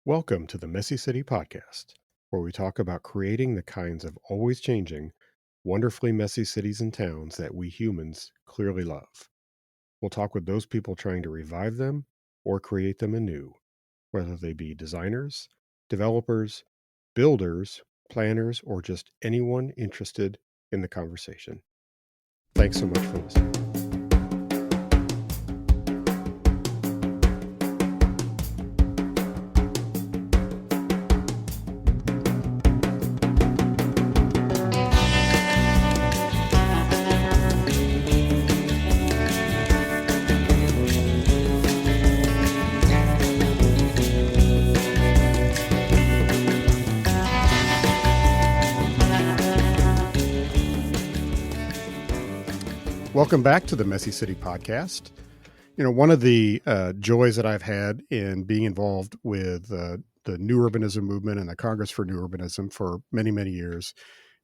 Welcome to the Messy City Podcast, where we talk about creating the kinds of always changing, wonderfully messy cities and towns that we humans clearly love. We'll talk with those people trying to revive them or create them anew, whether they be designers, developers, builders, planners, or just anyone interested in the conversation. Thanks so much for listening. Welcome back to the Messy City Podcast. One of the joys that I've had in being involved with the New Urbanism Movement and the Congress for New Urbanism for many, many years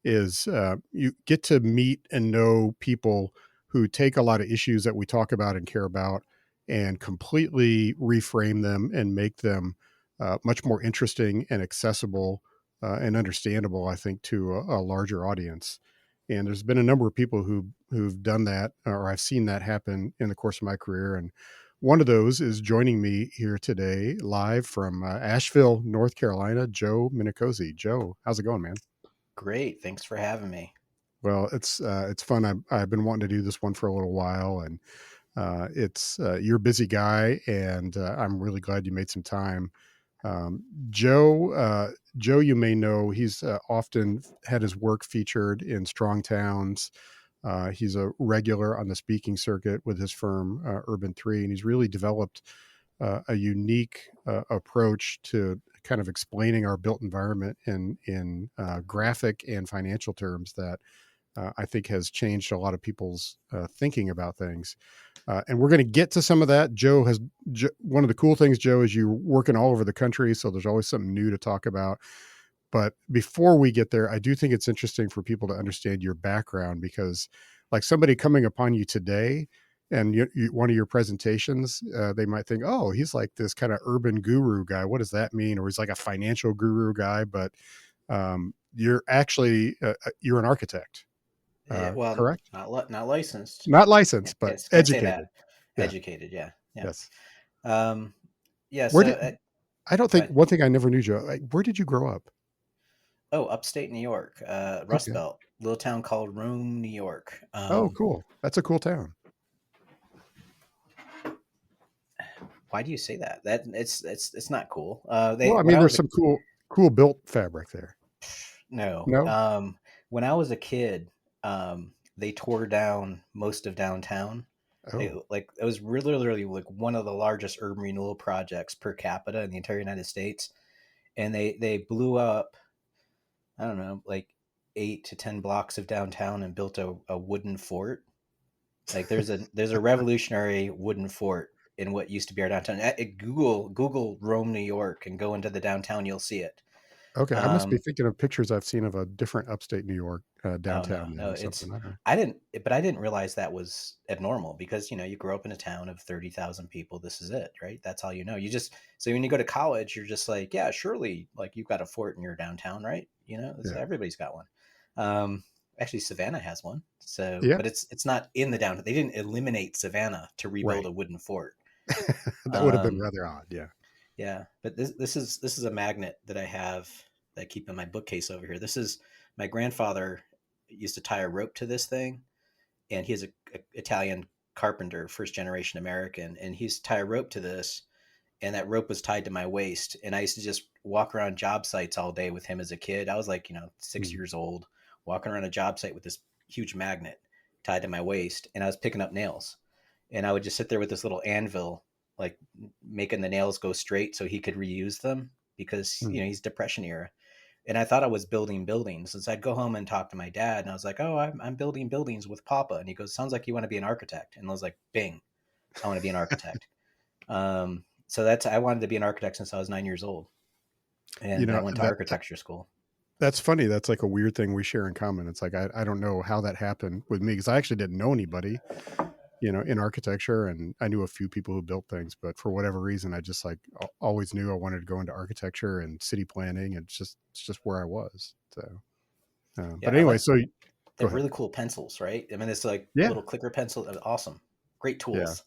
is you get to meet and know people who take a lot of issues that we talk about and care about and completely reframe them and make them much more interesting and accessible and understandable, I think, to a larger audience. And there's been a number of people who've done that, or I've seen that happen in the course of my career. And one of those is joining me here today, live from Asheville, North Carolina, Joe Minicozzi. Joe, how's it going, man? Great. Thanks for having me. Well, it's fun. I've been wanting to do this one for a little while, and it's you're a busy guy, and I'm really glad you made some time. Um, Joe, you may know he's often had his work featured in Strong Towns. He's a regular on the speaking circuit with his firm, Urban 3, and he's really developed a unique approach to kind of explaining our built environment in graphic and financial terms that I think has changed a lot of people's thinking about things. And we're going to get to some of that. One of the cool things, Joe, is you're working all over the country, so there's always something new to talk about. But before we get there, I do think it's interesting for people to understand your background because, like somebody coming upon you today and one of your presentations, they might think, oh, he's like this kind of urban guru guy. What does that mean? Or he's like a financial guru guy, but you're actually, you're an architect, Well, correct? not licensed. Not licensed, but Can't say educated. that. Yeah. Educated. Yeah. Yeah. Yes. Um, yeah. Where So, did I don't go think ahead. one thing I never knew, Joe. Like, where did you grow up? Oh, upstate New York, Rust Okay. Belt, little town called Rome, New York. Oh, cool. That's a cool town. Why do you say that? It's not cool. Well, I When mean, I there's was a some cool built fabric there. no, No? when I was a kid, they tore down most of downtown. Oh, It was really like one of the largest urban renewal projects per capita in the entire United States, and they blew up, I don't know, like 8 to 10 blocks of downtown and built a wooden fort. Like there's a revolutionary wooden fort in what used to be our downtown. Google Rome, New York, and go into the downtown. You'll see it. okay. I must be Um, thinking of pictures I've seen of a different upstate New York oh no, downtown then no, or something. I don't know. I didn't realize that was abnormal because you grow up in a town of 30,000 people. This is it, right? That's all you know. So when you go to college, you're just like, yeah, surely, like you've got a fort in your downtown, right? Yeah. Everybody's got one. Um, Actually, Savannah has one. So, Yeah. but it's not in the downtown. They didn't eliminate Savannah to rebuild Right. a wooden fort. That would have been Um, rather odd. Yeah. yeah, but this is a magnet that I have that I keep in my bookcase over here. This is my grandfather used to tie a rope to this thing, and he's a Italian carpenter, first generation American, and he used to tie a rope to this, and that rope was tied to my waist, and I used to just walk around job sites all day with him as a kid. I was like, 6 Hmm. years old, walking around a job site with this huge magnet tied to my waist, and I was picking up nails, and I would just sit there with this little anvil, like making the nails go straight so he could reuse them because Hmm. he's Depression era, and I thought I was building buildings. And so I'd go home and talk to my dad, and I was like, "Oh, I'm building buildings with Papa." And he goes, "Sounds like you want to be an architect." And I was like, "Bing, I want to be an architect." So I wanted to be an architect since I was 9 years old, You and I know, went to architecture school. that's funny. That's like a weird thing we share in common. It's like, I don't know how that happened with me because I actually didn't know anybody in architecture, and I knew a few people who built things, but for whatever reason, I just like always knew I wanted to go into architecture and city planning, and it's just where I was. So, Yeah, but I anyway, like so they go have ahead. really cool pencils, right? I mean, it's like Yeah, little clicker pencil. Awesome, great yeah. tools.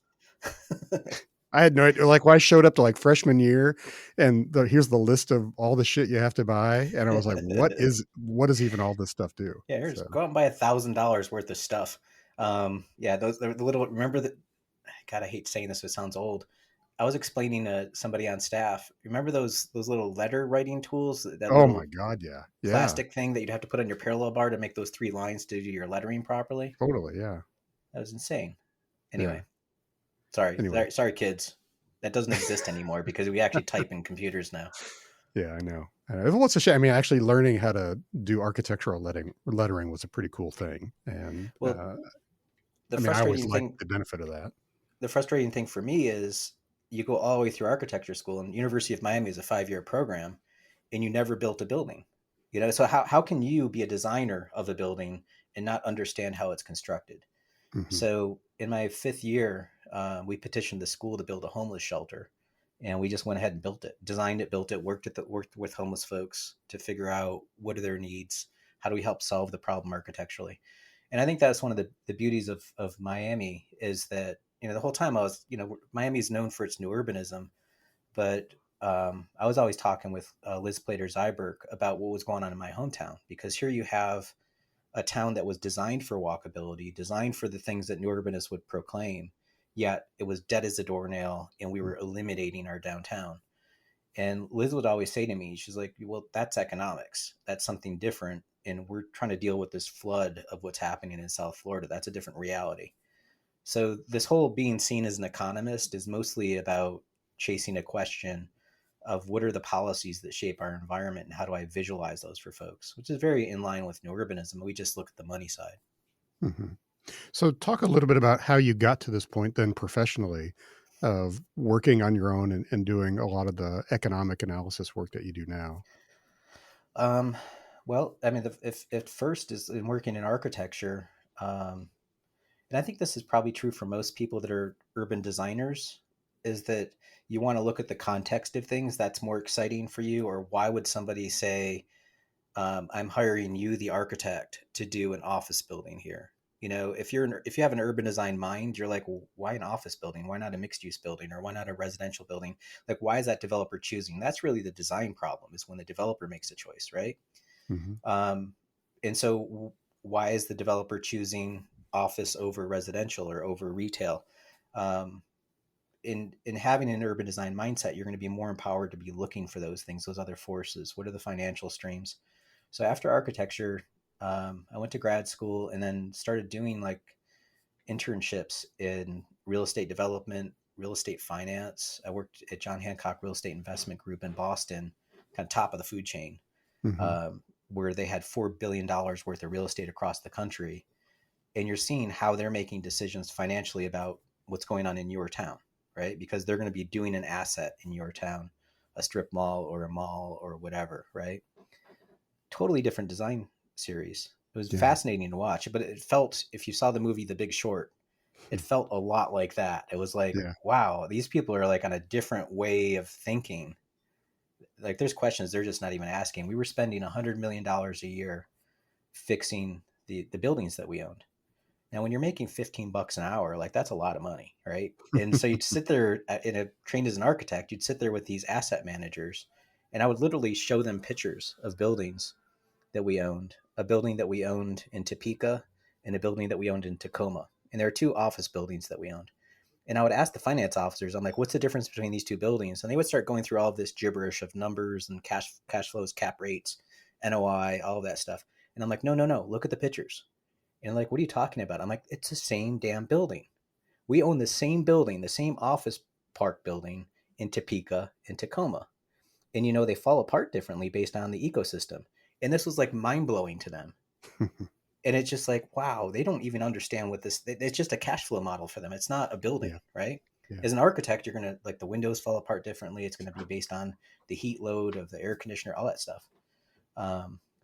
I had no idea. Like when I showed up to like freshman year, and here's the list of all the shit you have to buy, and I was like, what does even all this stuff do? Yeah, here's So, go out and buy $1,000 worth of stuff. Yeah, those the little. Remember that? God, I hate saying this. It sounds old. I was explaining to somebody on staff. Remember those little letter writing tools? That oh my little god, yeah, yeah, plastic thing that you'd have to put on your parallel bar to make those three lines to do your lettering properly. totally, yeah, That was insane. yeah. Anyway, sorry, Anyway, sorry, sorry, kids. That doesn't exist anymore because we actually type in computers now. yeah, I know. What's a shame. I mean, actually, learning how to do architectural lettering was a pretty cool thing, and Well, the I mean, I always frustrating liked thing the benefit of that. the frustrating thing for me is you go all the way through architecture school, and University of Miami is a 5-year program, and you never built a building. So how can you be a designer of a building and not understand how it's constructed? Hmm. So in my 5th year, we petitioned the school to build a homeless shelter, and we just went ahead and built it, designed it, built it, worked with homeless folks to figure out what are their needs, how do we help solve the problem architecturally. And I think that's one of the beauties of Miami is that the whole time I was Miami is known for its new urbanism, but I was always talking with Liz Plater Zyberg about what was going on in my hometown, because here you have a town that was designed for walkability, designed for the things that new urbanists would proclaim, yet it was dead as a doornail, and we were eliminating our downtown. And Liz would always say to me, she's like, well, that's economics. That's something different. And we're trying to deal with this flood of what's happening in South Florida. That's a different reality. So this whole being seen as an economist is mostly about chasing a question of what are the policies that shape our environment and how do I visualize those for folks, which is very in line with new urbanism. We just look at the money side. Hmm. So, talk a little bit about how you got to this point, then professionally, of working on your own and doing a lot of the economic analysis work that you do now. Um, well, I mean, if at first is in working in architecture, and I think this is probably true for most people that are urban designers, is that you want to look at the context of things. That's more exciting for you. Or why would somebody say, I'm hiring you, the architect, to do an office building here? If you have an urban design mind, you're like, well, why an office building? Why not a mixed use building? Or why not a residential building? Like, why is that developer choosing? That's really the design problem, is when the developer makes a choice, right? Hmm. Um, and so, why is the developer choosing office over residential or over retail? Um, in having an urban design mindset, you're going to be more empowered to be looking for those things, those other forces. What are the financial streams? So after architecture, I went to grad school and then started doing like internships in real estate development, real estate finance. I worked at John Hancock Real Estate Investment Group in Boston, kind of top of the food chain, Hmm. where they had $4 billion worth of real estate across the country. And you're seeing how they're making decisions financially about what's going on in your town, right? Because they're going to be doing an asset in your town, a strip mall or a mall or whatever, right? Totally different design series. It was Yeah, fascinating to watch, but it felt, if you saw the movie The Big Short, it felt a lot like that. It was like, yeah. wow, these people are like on a different way of thinking. Like there's questions they're just not even asking. We were spending $100 million a year fixing the buildings that we owned. Now, when you're making 15 bucks an hour, like that's a lot of money, right? And so you'd sit there trained as an architect, you'd sit there with these asset managers, and I would literally show them pictures of buildings that we owned, a building that we owned in Topeka and a building that we owned in Tacoma. And there are two office buildings that we owned. And I would ask the finance officers, I'm like, what's the difference between these two buildings? And they would start going through all of this gibberish of numbers and cash flows, cap rates, NOI, all of that stuff. And I'm like, no, no, no, look at the pictures. And like, what are you talking about? I'm like, it's the same damn building. We own the same building, the same office park building in Topeka and Tacoma. And they fall apart differently based on the ecosystem. And this was like mind blowing to them. And it's just like, wow, they don't even understand what this, it's just a cash flow model for them. It's not a building, Yeah, right? yeah. As an architect, you're going to like the windows fall apart differently. It's going to be based on the heat load of the air conditioner, all that stuff.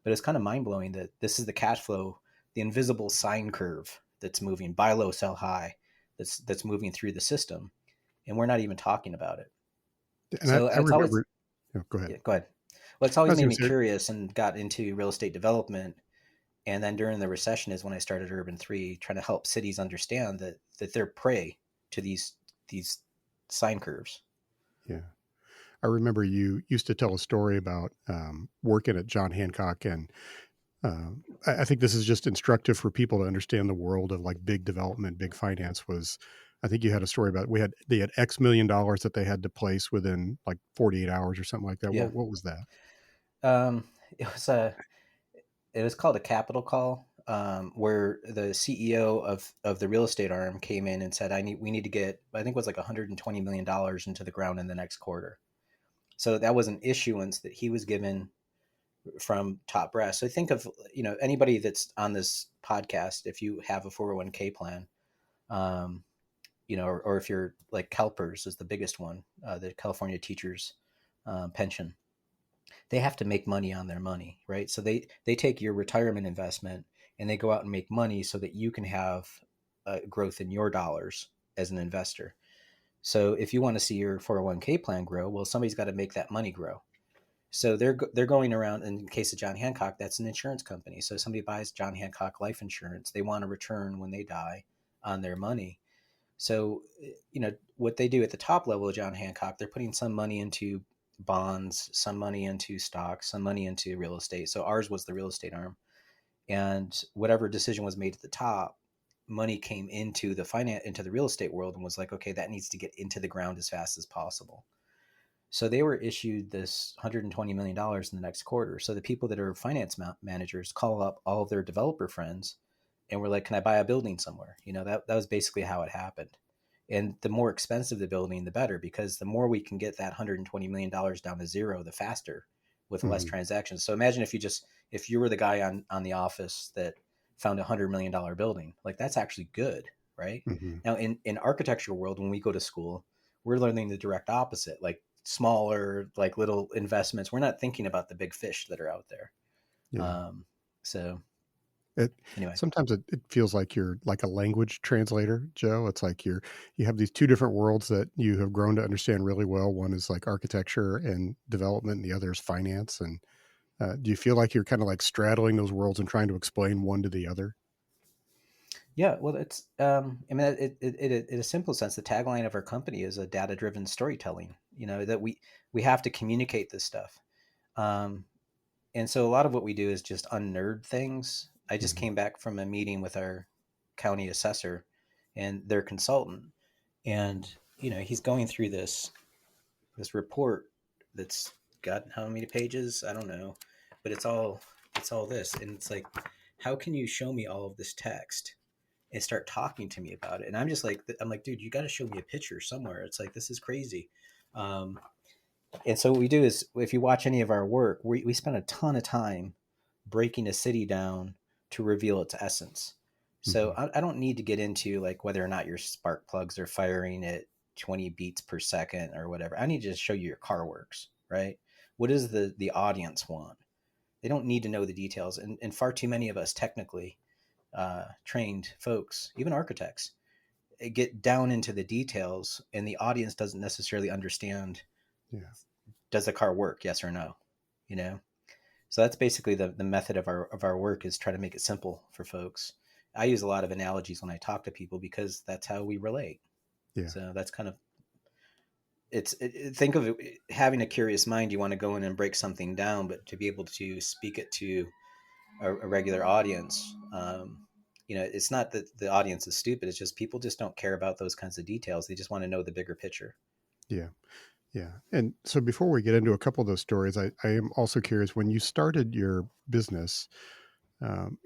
But it's kind of mind blowing that this is the cash flow, the invisible sine curve that's moving, buy low, sell high. that's moving through the system, and we're not even talking about it. And So I it's always, remember. Yeah, go ahead. yeah, go ahead. Well, it's I always was made going to me say, curious and got into real estate development. And then during the recession is when I started Urban 3, trying to help cities understand that they're prey to these sine curves. yeah, I remember you used to tell a story about working at John Hancock, and I think this is just instructive for people to understand the world of like big development, big finance. Was I think you had a story about they had X million dollars that they had to place within like 48 hours or something like that. Yeah. What was that? Um, it was a it was called a capital call, where the CEO of the real estate arm came in and said, we need to get, I think it was like $120 million into the ground in the next quarter. So that was an issuance that he was given from top brass. So think of, anybody that's on this podcast, if you have a 401k plan, um, or if you're like CalPERS is the biggest one, the California Teachers Pension, they have to make money on their money, right? So they take your retirement investment and they go out and make money so that you can have growth in your dollars as an investor. So if you want to see your 401k plan grow, well, somebody's got to make that money grow. So they're going around. In case of John Hancock, that's an insurance company. So somebody buys John Hancock life insurance, they want a return when they die on their money. So, what they do at the top level of John Hancock, they're putting some money into bonds, some money into stocks, some money into real estate. So ours was the real estate arm. And whatever decision was made at the top, money came into the real estate world and was like, okay, that needs to get into the ground as fast as possible. So they were issued this $120 million in the next quarter. So the people that are finance managers call up all of their developer friends and we're like, can I buy a building somewhere? That was basically how it happened. And the more expensive the building, the better, because the more we can get that $120 million down to zero, the faster with less Hmm. transactions. So imagine if you were the guy on the office that found $100 million building, like that's actually good, right? Hmm. Now in architecture world, when we go to school, we're learning the direct opposite, like smaller, like little investments. We're not thinking about the big fish that are out there. Yeah. Um, so It anyway, sometimes it feels like you're like a language translator, Joe. It's like you have these two different worlds that you have grown to understand really well. One is like architecture and development, and the other is finance. And do you feel like you're kind of like straddling those worlds and trying to explain one to the other? yeah, well, it's I mean, in a simple sense, the tagline of our company is a data-driven storytelling. That we have to communicate this stuff, um, and so a lot of what we do is just unnerd things. I just Hmm. came back from a meeting with our county assessor and their consultant, and he's going through this report that's got how many pages? I don't know, but it's all this, and it's like, how can you show me all of this text and start talking to me about it? And I'm like, dude, you got to show me a picture somewhere. It's like, this is crazy. Um, and so what we do is, if you watch any of our work, we spend a ton of time breaking a city down to reveal its essence. So Hmm. I don't need to get into like whether or not your spark plugs are firing at 20 beats per second or whatever. I need to just show you your car works, right? What does the audience want? They don't need to know the details. And far too many of us technically trained folks, even architects, get down into the details, and the audience doesn't necessarily understand, Yeah. does the car work, yes or no, you know? So that's basically the method of our work, is try to make it simple for folks. I use a lot of analogies when I talk to people because that's how we relate. Yeah. So that's kind of think of it, having a curious mind. You want to go in and break something down, but to be able to speak it to a regular audience, it's not that the audience is stupid. It's just people just don't care about those kinds of details. They just want to know the bigger picture. Yeah. Yeah. And so before we get into a couple of those stories, I am also curious when you started your business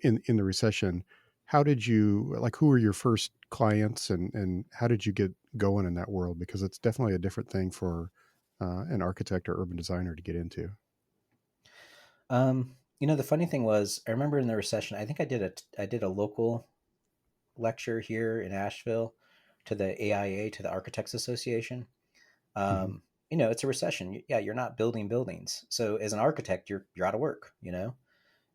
in the recession, how did you like who were your first clients and how did you get going in that world? Because it's definitely a different thing for an architect or urban designer to get into. The funny thing was, I remember in the recession, I think I did a local lecture here in Asheville to the AIA, to the Architects Association. Hmm. Um, it's a recession. Yeah, you're not building buildings, so as an architect, you're out of work.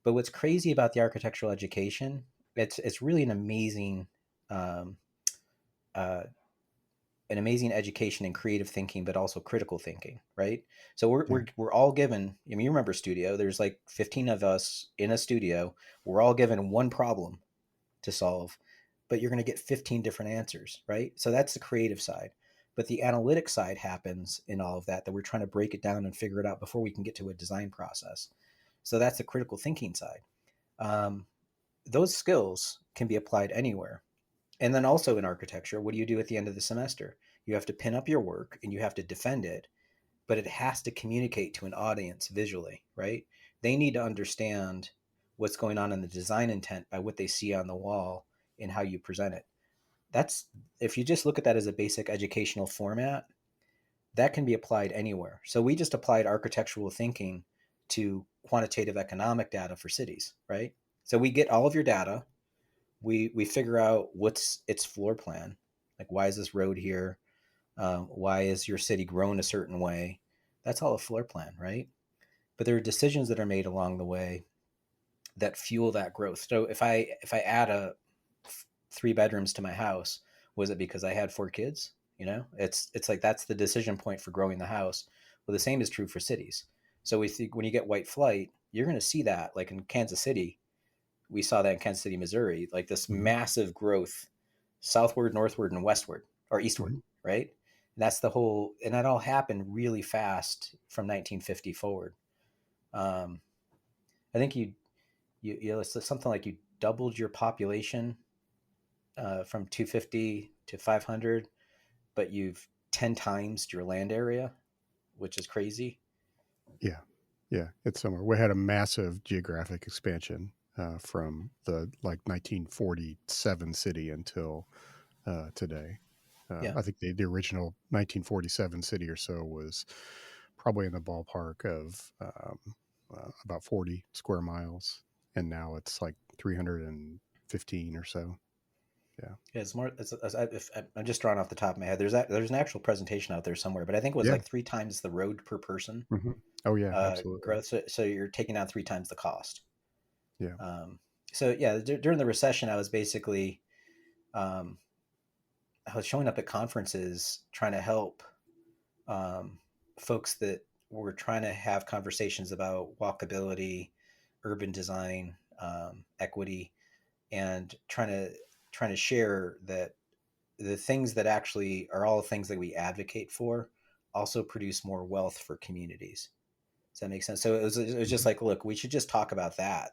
But what's crazy about the architectural education, it's really an amazing um, uh, an amazing education in creative thinking, but also critical thinking, right? So Yeah. we're all given. I mean, you remember studio? There's like 15 of us in a studio. We're all given one problem to solve, but you're going to get 15 different answers, right? So that's the creative side. But the analytic side happens in all of that, that we're trying to break it down and figure it out before we can get to a design process. So that's the critical thinking side. Um, those skills can be applied anywhere. And then also in architecture, what do you do at the end of the semester? You have to pin up your work and you have to defend it, but it has to communicate to an audience visually, right? They need to understand what's going on in the design intent by what they see on the wall and how you present it. That's, if you just look at that as a basic educational format, that can be applied anywhere. So we just applied architectural thinking to quantitative economic data for cities, right? So we get all of your data, we figure out what's its floor plan, like why is this road here, why is your city grown a certain way. That's all a floor plan, right? But there are decisions that are made along the way that fuel that growth. So if I add a 3 bedrooms to my house, was it because I had 4 kids? It's like that's the decision point for growing the house. Well, the same is true for cities. So we think when you get white flight, you're going to see that, like in Kansas City. We saw that in Kansas City, Missouri, like this Hmm. massive growth southward, northward, and westward or eastward, Hmm. right? And that's the whole, and that all happened really fast from 1950 forward. Um, I think it's something like you doubled your population from 250 to 500, but you've 10 times your land area, which is crazy. Yeah. Yeah. It's somewhere. We had a massive geographic expansion from the like 1947 city until today. Yeah. I think the original 1947 city or so was probably in the ballpark of about 40 square miles, and now it's like 315 or so. Yeah, Yeah, it's more. I'm just drawing off the top of my head. There's an actual presentation out there somewhere, but I think it was yeah. like 3 times the road per person Hmm. Oh yeah, absolutely. growth. So you're taking down 3 times the cost. Yeah. Um, so yeah, during the recession, um, I was showing up at conferences trying to help um, folks that were trying to have conversations about walkability, urban design, equity, and trying to share that the things that actually are all the things that we advocate for also produce more wealth for communities. Does that make sense? So it was just Hmm. like, look, we should just talk about that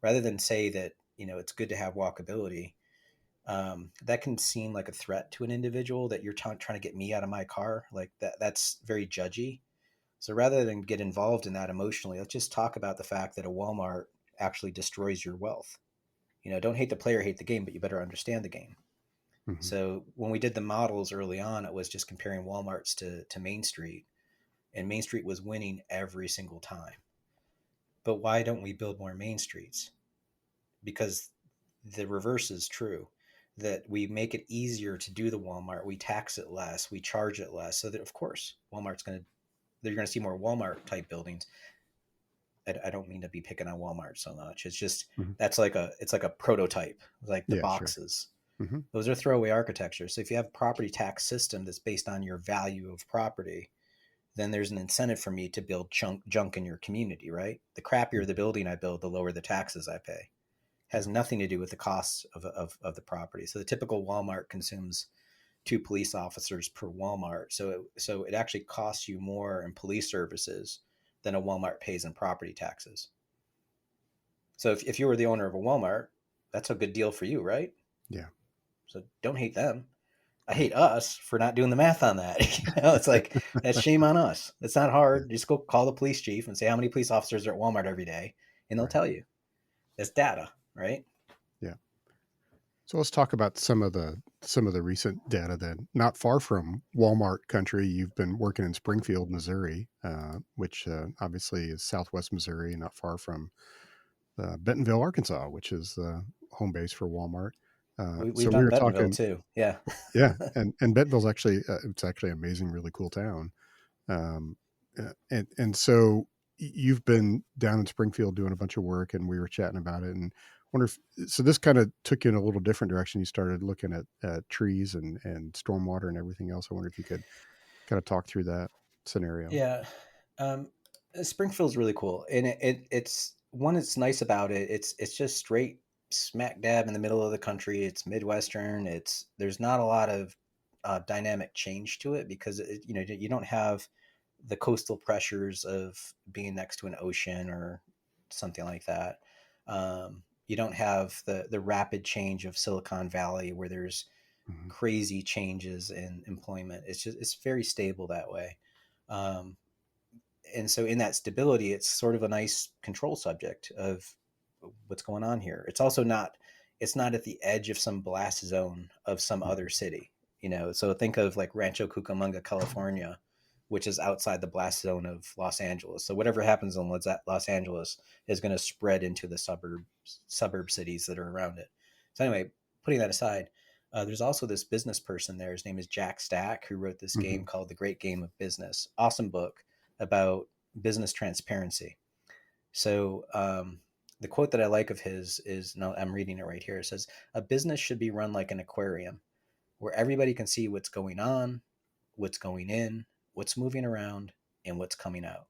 rather than say that, it's good to have walkability. That can seem like a threat to an individual, that you're trying to get me out of my car. Like that's very judgy. So rather than get involved in that emotionally, let's just talk about the fact that a Walmart actually destroys your wealth. Don't hate the player, hate the game, but you better understand the game. Hmm. So when we did the models early on, it was just comparing Walmarts to Main Street, and Main Street was winning every single time. But why don't we build more Main Streets? Because the reverse is true, that we make it easier to do the Walmart, we tax it less, we charge it less, so that of course you're going to see more Walmart type buildings. I don't mean to be picking on Walmart so much. It's just Hmm. it's like a prototype, like the Yeah, sure. boxes. Hmm. Those are throwaway architecture. So if you have a property tax system that's based on your value of property, then there's an incentive for me to build junk in your community, right? The crappier the Hmm. building I build, the lower the taxes I pay. Yeah. Has nothing to do with the costs of the property. So the typical Walmart consumes 2 police officers per Walmart. So it actually costs you more in police services than a Walmart pays in property taxes. So if you were the owner of a Walmart, that's a good deal for you, right? Yeah. So don't hate them. I Right. hate us for not doing the math on that. It's like that's shame on us. It's not Yeah. hard. Just go call the police chief and say how many police officers are at Walmart every day, and they'll Right. tell you. It's data, right? Yeah. So let's talk about some of the recent data then. Not far from Walmart country, you've been working in Springfield, Missouri, which obviously is Southwest Missouri, not far from Bentonville, Arkansas, which is the home base for Walmart. We've So we done were Bentonville talking, too. Yeah, yeah, and Bentonville's actually it's actually an amazing, really cool town. Um, and so you've been down in Springfield doing a bunch of work, and we were chatting about it. And Wonder if so this kind of took you in a little different direction. You started looking at trees and stormwater and everything else. I wonder if you could kind of talk through that scenario. Yeah. Um, Springfield's really cool, and it's one. It's nice about it. It's just straight smack dab in the middle of the country. It's midwestern. There's not a lot of dynamic change to it because you don't have the coastal pressures of being next to an ocean or something like that. You don't have the rapid change of Silicon Valley where there's Mhm, crazy changes in employment. It's very stable that way. Um, and so in that stability, it's sort of a nice control subject of what's going on here. It's not at the edge of some blast zone of some mhm, other city, So think of like Rancho Cucamonga, California, which is outside the blast zone of Los Angeles. So whatever happens in Los Angeles is going to spread into the suburb cities that are around it. So anyway, putting that aside, there's also this business person there. His name is Jack Stack, who wrote this game mhm, called The Great Game of Business. Awesome book about business transparency. So the quote that I like of his is, no, I'm reading it right here. It says, "A business should be run like an aquarium where everybody can see what's going on, what's going in, what's moving around, and what's coming out."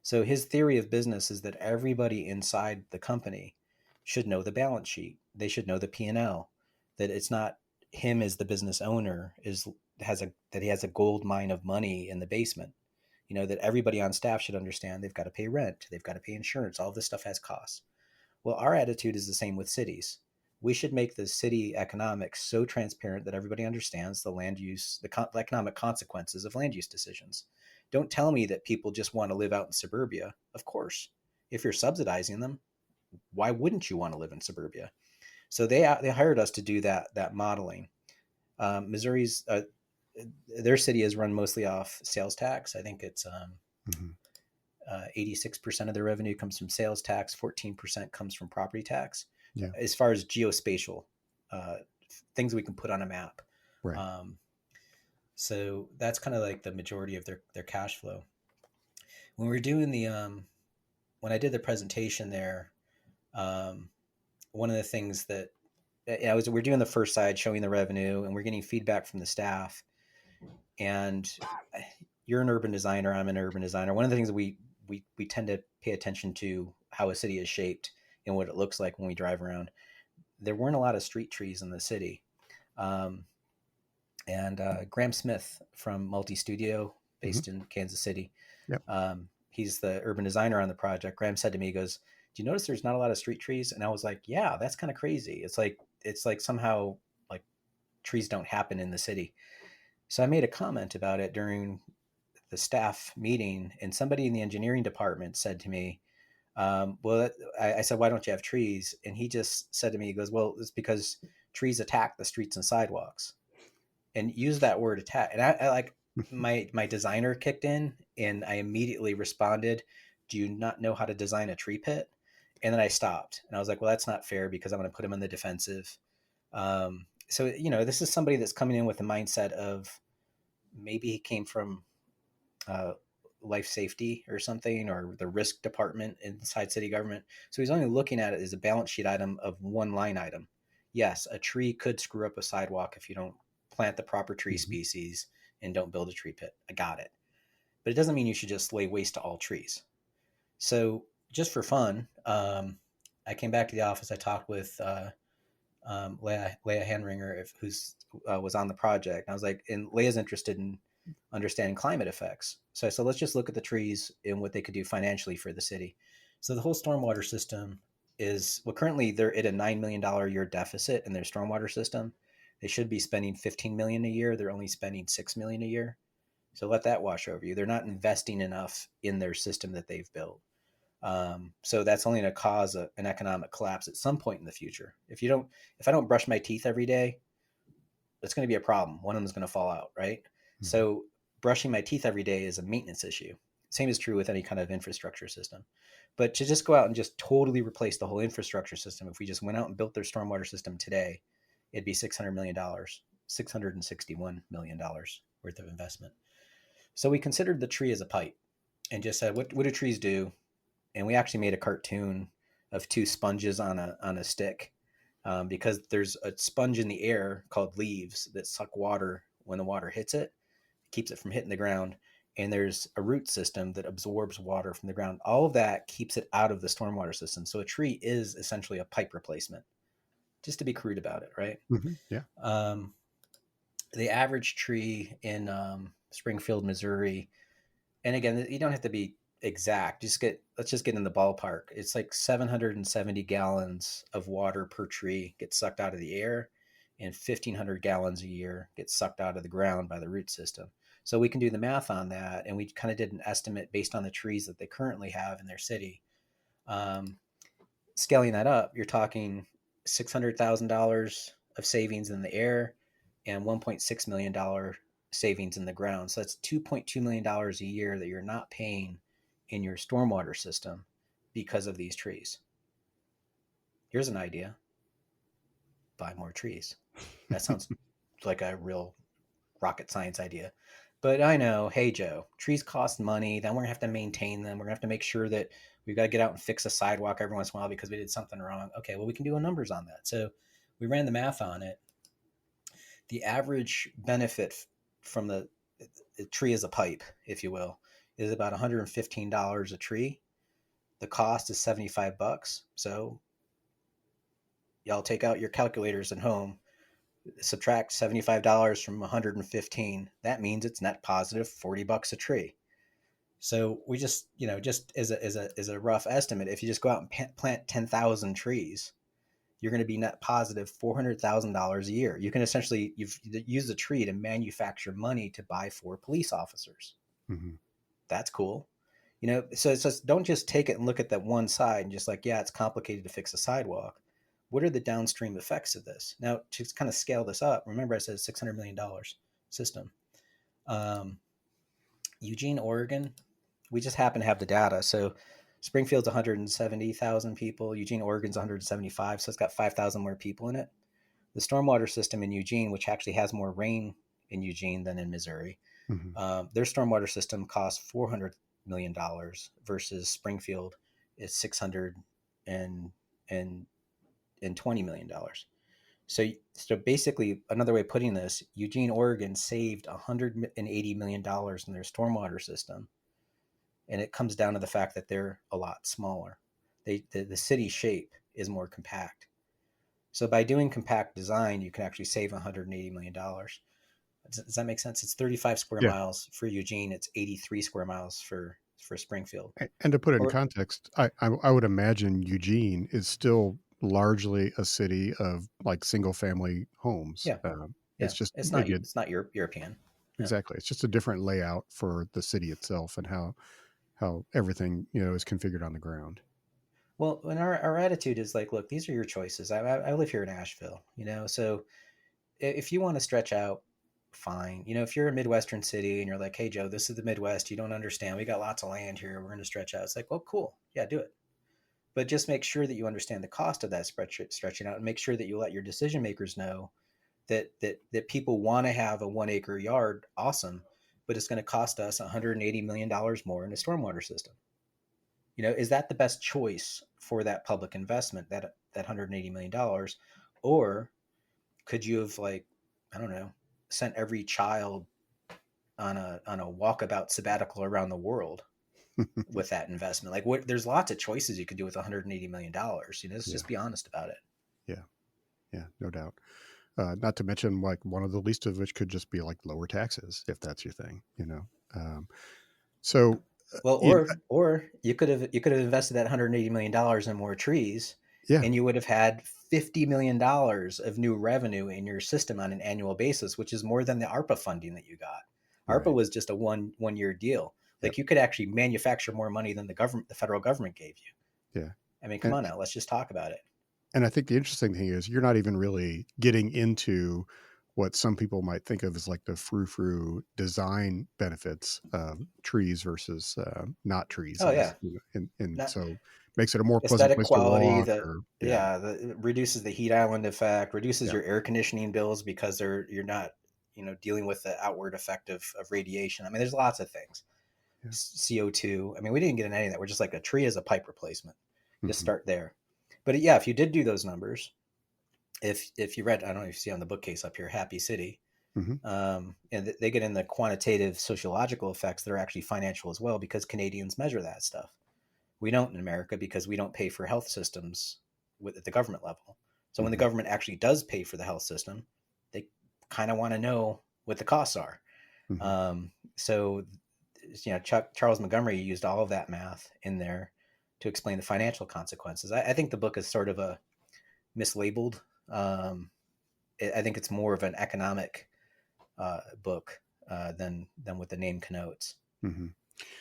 So his theory of business is that everybody inside the company should know the balance sheet. They should know the P&L. That it's not him as the business owner is has a that he has a gold mine of money in the basement. That everybody on staff should understand they've got to pay rent, they've got to pay insurance, all this stuff has costs. Well, our attitude is the same with cities. We should make the city economics so transparent that everybody understands the land use, the economic consequences of land use decisions. Don't tell me that people just want to live out in suburbia. Of course, if you're subsidizing them, why wouldn't you want to live in suburbia? So they hired us to do that modeling. Missouri's their city is run mostly off sales tax. I think it's mhm. 86% of their revenue comes from sales tax, 14% comes from property tax. Yeah, As far as geospatial uh, things we can put on a map. right. Um, so that's kind of like the majority of their cash flow. When we are doing when I did the presentation there, um, one of the things that we're doing the first side showing the revenue and we're getting feedback from the staff. And you're an urban designer, I'm an urban designer. One of the things that we tend to pay attention to how a city is shaped and what it looks like when we drive around. There weren't a lot of street trees in the city. Um, and Graham Smith from Multi Studio, Mhm. based in Kansas City, Yep. he's the urban designer on the project. Graham said to me, he goes, "Do you notice there's not a lot of street trees?" And I was like, "Yeah, that's kind of crazy. It's like somehow like trees don't happen in the city." So I made a comment about it during the staff meeting, and somebody in the engineering department said to me, "Well," I said, "Why don't you have trees?" And he just said to me, he goes, "Well, it's because trees attack the streets and sidewalks," and use that word attack. And I like my designer kicked in, and I immediately responded, "Do you not know how to design a tree pit?" And then I stopped, and I was like, "Well, that's not fair because I'm going to put him on the defensive." So this is somebody that's coming in with the mindset of maybe he came from uh, life safety or something, or the risk department inside city government. So he's only looking at it as a balance sheet item of one line item. Yes, a tree could screw up a sidewalk if you don't plant the proper tree Mhm. species and don't build a tree pit. I got it. But it doesn't mean you should just lay waste to all trees. So just for fun, I came back to the office. I talked with Leah Hanringer, who's was on the project. And I was like, and Leah's interested in understanding climate effects. So I said, let's just look at the trees and what they could do financially for the city. So the whole stormwater system is, well, currently they're at a $9 million a year deficit in their stormwater system. They should be spending 15 million a year. They're only spending 6 million a year. So let that wash over you. They're not investing enough in their system that they've built. So that's only going to cause an economic collapse at some point in the future. If I don't brush my teeth every day, it's going to be a problem. One of them is going to fall out, right? Mhm. So brushing my teeth every day is a maintenance issue. Same is true with any kind of infrastructure system. But to just go out and just totally replace the whole infrastructure system, if we just went out and built their stormwater system today, it'd be $600 million, $661 million worth of investment. So we considered the tree as a pipe and just said, what do trees do? And we actually made a cartoon of two sponges on a stick, because there's a sponge in the air called leaves that suck water when the water hits it, keeps it from hitting the ground. And there's a root system that absorbs water from the ground. All of that keeps it out of the stormwater system. So a tree is essentially a pipe replacement, just to be crude about it, right? Yeah. Um, the average tree in Springfield, Missouri, and again, you don't have to be exact. Let's just get in the ballpark. It's like 770 gallons of water per tree gets sucked out of the air, and 1,500 gallons a year gets sucked out of the ground by the root system. So we can do the math on that, and we kind of did an estimate based on the trees that they currently have in their city. Um, Scaling that up, you're talking $600,000 of savings in the air and $1.6 million savings in the ground. So that's $2.2 million a year that you're not paying in your stormwater system because of these trees. Here's an idea: buy more trees. That sounds like a real rocket science idea. But I know, hey, Joe, trees cost money. Then we're going to have to maintain them. We're going to have to make sure that we've got to get out and fix a sidewalk every once in a while because we did something wrong. Okay, well, we can do numbers on that. So we ran the math on it. The average benefit from the tree as a pipe, if you will, is about $115 a tree. The cost is 75 bucks. So y'all take out your calculators at home, subtract $75 from 115. That means it's net positive 40 bucks a tree. So we just, just as a rough estimate, if you just go out and plant 10,000 trees, you're going to be net positive $400,000 a year. You can essentially you've used the tree to manufacture money to buy 4 police officers. Hmm. That's cool. So it's just, don't just take it and look at that one side and just like, yeah, it's complicated to fix a sidewalk. What are the downstream effects of this? Now, to kind of scale this up, remember I said $600 million system. Um, Eugene, Oregon, we just happen to have the data. So Springfield's 170,000 people. Eugene, Oregon's 175, so it's got 5,000 more people in it. The stormwater system in Eugene, which actually has more rain in Eugene than in Missouri, Hmm. their stormwater system costs $400 million versus Springfield is 600 and and $20 million. So basically, another way of putting this, Eugene, Oregon saved $180 million in their stormwater system, and it comes down to the fact that they're a lot smaller. The city shape is more compact. So by doing compact design, you can actually save $180 million. Does that make sense? It's 35 square Yeah. miles for Eugene. It's 83 square miles for Springfield. And to put it in Or context, I would imagine Eugene is still largely a city of like single family homes. yeah, It's yeah. just It's not again, it's not European. Yeah. exactly. It's just a different layout for the city itself and how everything is configured on the ground. Well, and our attitude is like, look, these are your choices. I live here in Asheville, so if you want to stretch out, fine. If you're a Midwestern city and you're like, hey, Joe, this is the Midwest, you don't understand. We got lots of land here. We're going to stretch out. It's like, well, cool. Yeah, do it. But just make sure that you understand the cost of that stretching out, and make sure that you let your decision makers know that people want to have a 1 acre yard. Awesome. But it's going to cost us $180 million more in a stormwater system. Is that the best choice for that public investment, that $180 million? Or could you have, like, I don't know, sent every child on a walkabout sabbatical around the world with that investment? Like, there's lots of choices you could do with $180 million. Let's Yeah. just be honest about it. Yeah. Yeah. No doubt. Not to mention, like one of the least of which could just be like lower taxes if that's your thing. Um, so Well, you know, or you could have invested that $180 million in more trees, yeah. and you would have had $50 million of new revenue in your system on an annual basis, which is more than the ARPA funding that you got. ARPA Right. was just a one year deal. Yep. Like, you could actually manufacture more money than the federal government gave you. Yeah. I mean, come And on now, let's just talk about it. And I think the interesting thing is you're not even really getting into what some people might think of as like the frou-frou design benefits of trees versus not trees, Oh I guess. yeah, And not so makes it a more pleasant aesthetic place to quality. walk The or yeah, Yeah, it reduces the heat island effect, reduces yeah, your air conditioning bills because you're not dealing with the outward effect of radiation. I mean, there's lots of things. yeah. CO2. I mean, we didn't get into any of that. We're just like, a tree as a pipe replacement. Just Hmm. start there. But yeah, if you did do those numbers, if you read, I don't know if you see on the bookcase up here, Happy City, Hmm. and they get in the quantitative sociological effects that are actually financial as well, because Canadians measure that stuff. We don't in America because we don't pay for health systems at the government level. So when the Hmm. government actually does pay for the health system, they kind of want to know what the costs are. Hmm. So, Charles Montgomery used all of that math in there to explain the financial consequences. I think the book is sort of a mislabeled. Um, I think it's more of an economic book than what the name connotes. Hmm.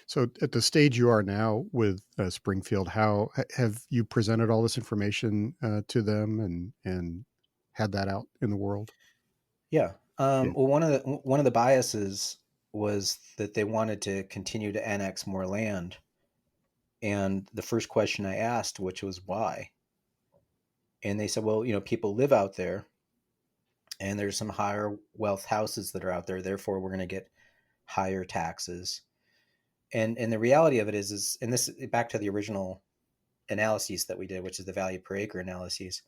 So, at the stage you are now with Springfield, how have you presented all this information to them and had that out in the world? Yeah. Yeah. Well, one of the biases was that they wanted to continue to annex more land, and the first question I asked, which was why, and they said, well, people live out there, and there's some higher wealth houses that are out there, therefore we're going to get higher taxes. And the reality of it is, and this back to the original analyses that we did, which is the value per acre analyses.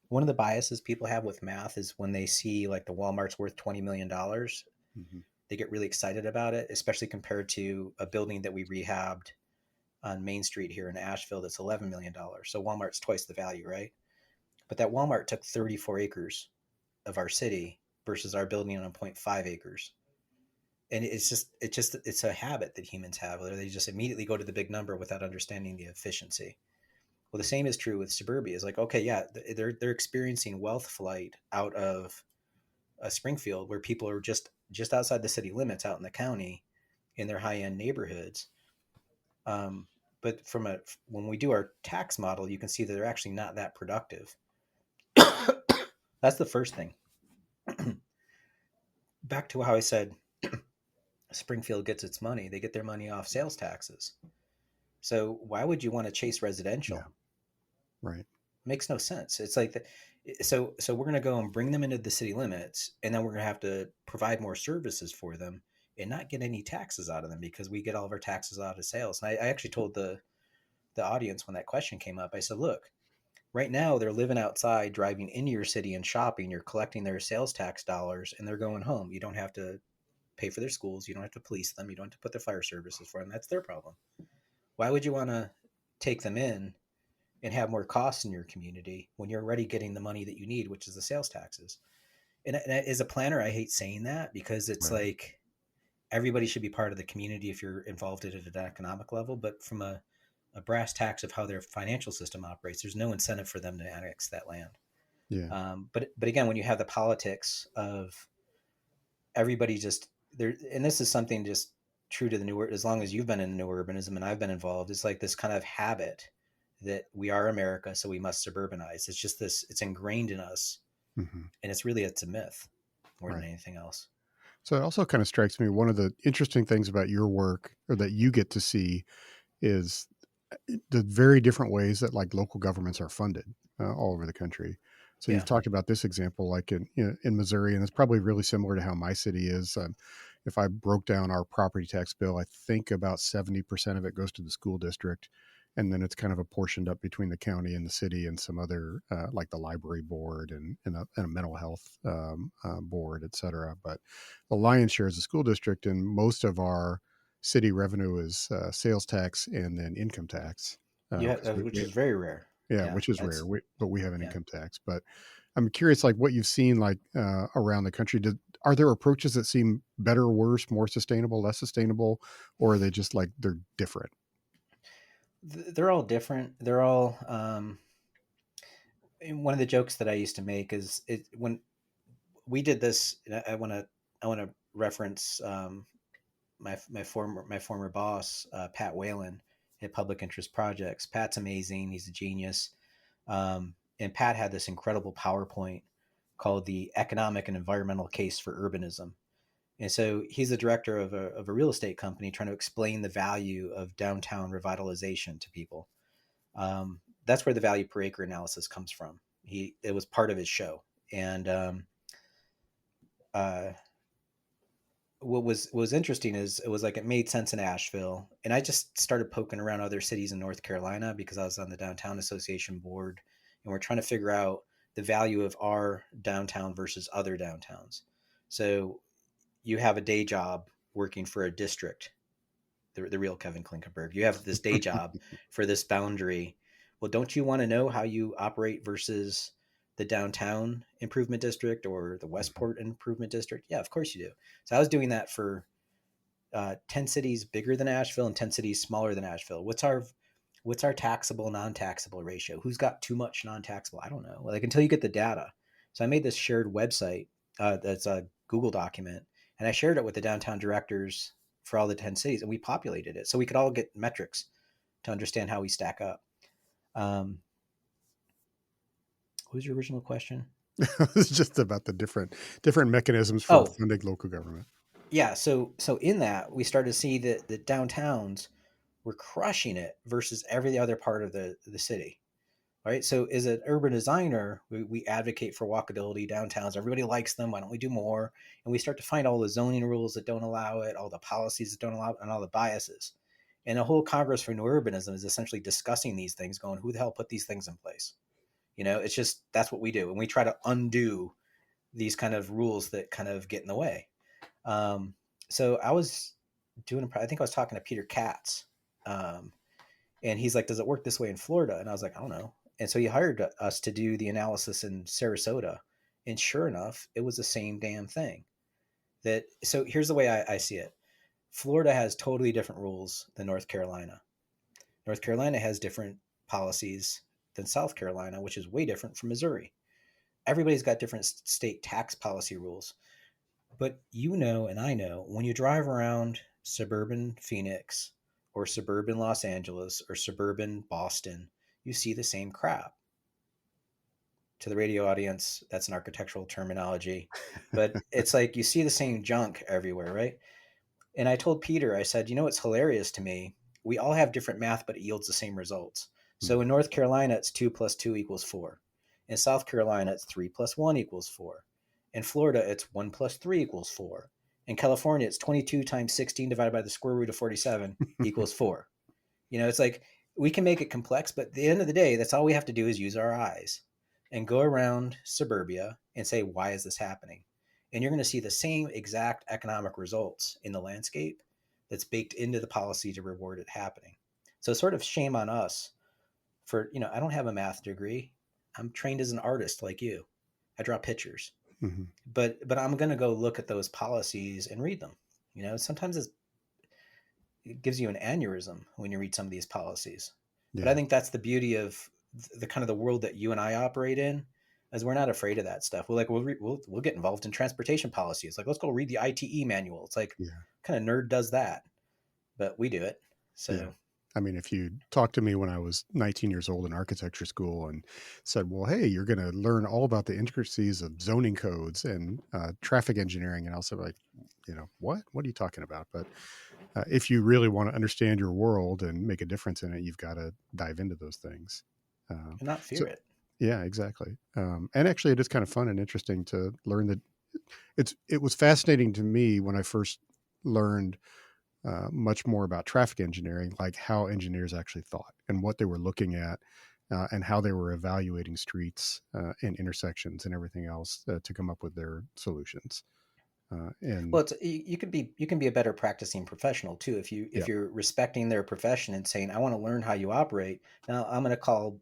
One of the biases people have with math is when they see like the Walmart's worth $20 million, Hmm. they get really excited about it, especially compared to a building that we rehabbed on Main Street here in Asheville that's $11 million. So Walmart's twice the value, right? But that Walmart took 34 acres of our city versus our building on 0.5 acres. And it's a habit that humans have where they just immediately go to the big number without understanding the efficiency. Well, the same is true with suburbia. It's like, okay, yeah, they're experiencing wealth flight out of Springfield, where people are just outside the city limits, out in the county, in their high end neighborhoods. Um, but when we do our tax model, you can see that they're actually not that productive. That's the first thing. Back to how I said Springfield gets its money; they get their money off sales taxes. So why would you want to chase Yeah. residential? Right. Makes no sense. It's like so we're going to go and bring them into the city limits, and then we're going to have to provide more services for them and not get any taxes out of them because we get all of our taxes out of sales. And I actually told the audience when that question came up, I said, look, right now they're living outside, driving into your city and shopping. You're collecting their sales tax dollars, and they're going home. You don't have to pay for their schools. You don't have to police them. You don't have to put their fire services for them. That's their problem. Why would you want to take them in and have more costs in your community when you're already getting the money that you need, which is the sales taxes? And as a planner, I hate saying that because it's Right. like everybody should be part of the community if you're involved at an economic level. But from a brass tacks of how their financial system operates, there's no incentive for them to annex that land. Yeah. But again, when you have the politics of everybody just there, and this is something just true to the newer, as long as you've been in new urbanism and I've been involved, it's like this kind of habit that we are America, so we must suburbanize. It's just this, it's ingrained in us, Hmm. and it's a myth more than Right. anything else. So it also kind of strikes me one of the interesting things about your work or that you get to see is the very different ways that like local governments are funded all over the country. So you've Yeah. talked about this example, like in Missouri, and it's probably really similar to how my city is. If I broke down our property tax bill, I think about 70% of it goes to the school district, and then it's kind of apportioned up between the county and the city and some other like the library board and a mental health board, et cetera. But the lion's share is the school district, and most of our city revenue is sales tax and then income tax Yeah, because which is very rare. yeah, Yeah, which is rare. that's But we have an yeah. income tax. But I'm curious, like what you've seen, like around the country. Are there approaches that seem better, worse, more sustainable, less sustainable, or are they just like they're different? They're all different. They're all and one of the jokes that I used to make is when we did this. I want to reference my former boss, Pat Whalen, at Public Interest Projects. Pat's amazing. He's a genius. And Pat had this incredible PowerPoint called the Economic and Environmental Case for Urbanism. And so he's the director of a real estate company trying to explain the value of downtown revitalization to people. That's where the value per acre analysis comes from. It was part of his show, and uh, what was interesting is it was like it made sense in Asheville, and I just started poking around other cities in North Carolina because I was on the downtown association board, and we're trying to figure out the value of our downtown versus other downtowns. So you have a day job working for a district, the real Kevin Klinkenberg. You have this day job for this boundary. Well, don't you want to know how you operate versus the downtown improvement district or the Mhm. Westport improvement district? Yeah, of course you do. So I was doing that for 10 cities bigger than Asheville and 10 cities smaller than Asheville. What's our taxable non-taxable ratio? Who's got too much non-taxable? I don't know. Like until you get the data. So I made this shared website that's a Google document, and I shared it with the downtown directors for all the 10 cities, and we populated it so we could all get metrics to understand how we stack up. Um, what was your original question? It's just about the different mechanisms for Oh, funding local government. yeah. So in that we started to see that the downtowns were crushing it versus every other part of the city. Right. So as an urban designer, we advocate for walkability downtowns. Everybody likes them. Why don't we do more? And we start to find all the zoning rules that don't allow it, all the policies that don't allow it, and all the biases. And the whole Congress for New Urbanism is essentially discussing these things, going, who the hell put these things in place? It's just that's what we do. And we try to undo these kind of rules that kind of get in the way. Um, so I was I think I was talking to Peter Katz. Um, and he's like, does it work this way in Florida? And I was like, I don't know. And so he hired us to do the analysis in Sarasota. And sure enough, it was the same damn thing. So here's the way I see it. Florida has totally different rules than North Carolina. North Carolina has different policies than South Carolina, which is way different from Missouri. Everybody's got different state tax policy rules. But and I know when you drive around suburban Phoenix or suburban Los Angeles or suburban Boston, you see the same crap. To the radio audience, that's an architectural terminology, but it's like you see the same junk everywhere, right? And I told Peter, I said, what's hilarious to me? We all have different math, but it yields the same results. So Mm. in North Carolina, it's 2 plus 2 equals 4. In South Carolina, it's 3 plus 1 equals 4. In Florida, it's 1 plus 3 equals 4. In California, it's 22 times 16 divided by the square root of 47 equals 4. It's like we can make it complex, but at the end of the day, that's all we have to do is use our eyes and go around suburbia and say, why is this happening? And you're going to see the same exact economic results in the landscape that's baked into the policy to reward it happening. So sort of shame on us for, I don't have a math degree. I'm trained as an artist like you. I draw pictures. Mhm. But I'm going to go look at those policies and read them. Sometimes it gives you an aneurysm when you read some of these policies. But I Yeah. think that's the beauty of the kind of the world that you and I operate in, is we're not afraid of that stuff. We're like, we'll get involved in transportation policy. It's like, let's go read the ITE manual. It's like, Yeah. kind of nerd does that, but we do it. Yeah. So I mean, if you talked to me when I was 19 years old in architecture school and said, well, hey, you're going to learn all about the intricacies of zoning codes and traffic engineering. And I'll say, like, what are you talking about? But if you really want to understand your world and make a difference in it, you've got to dive into those things. Um, and not so, fear it. yeah, exactly. And actually, it is kind of fun and interesting to learn that it was fascinating to me when I first learned much more about traffic engineering, like how engineers actually thought and what they were looking at, and how they were evaluating streets and intersections and everything else to come up with their solutions. And Well, you can be a better practicing professional too if you yeah, if you're respecting their profession and saying, I want to learn how you operate. Now I'm going to call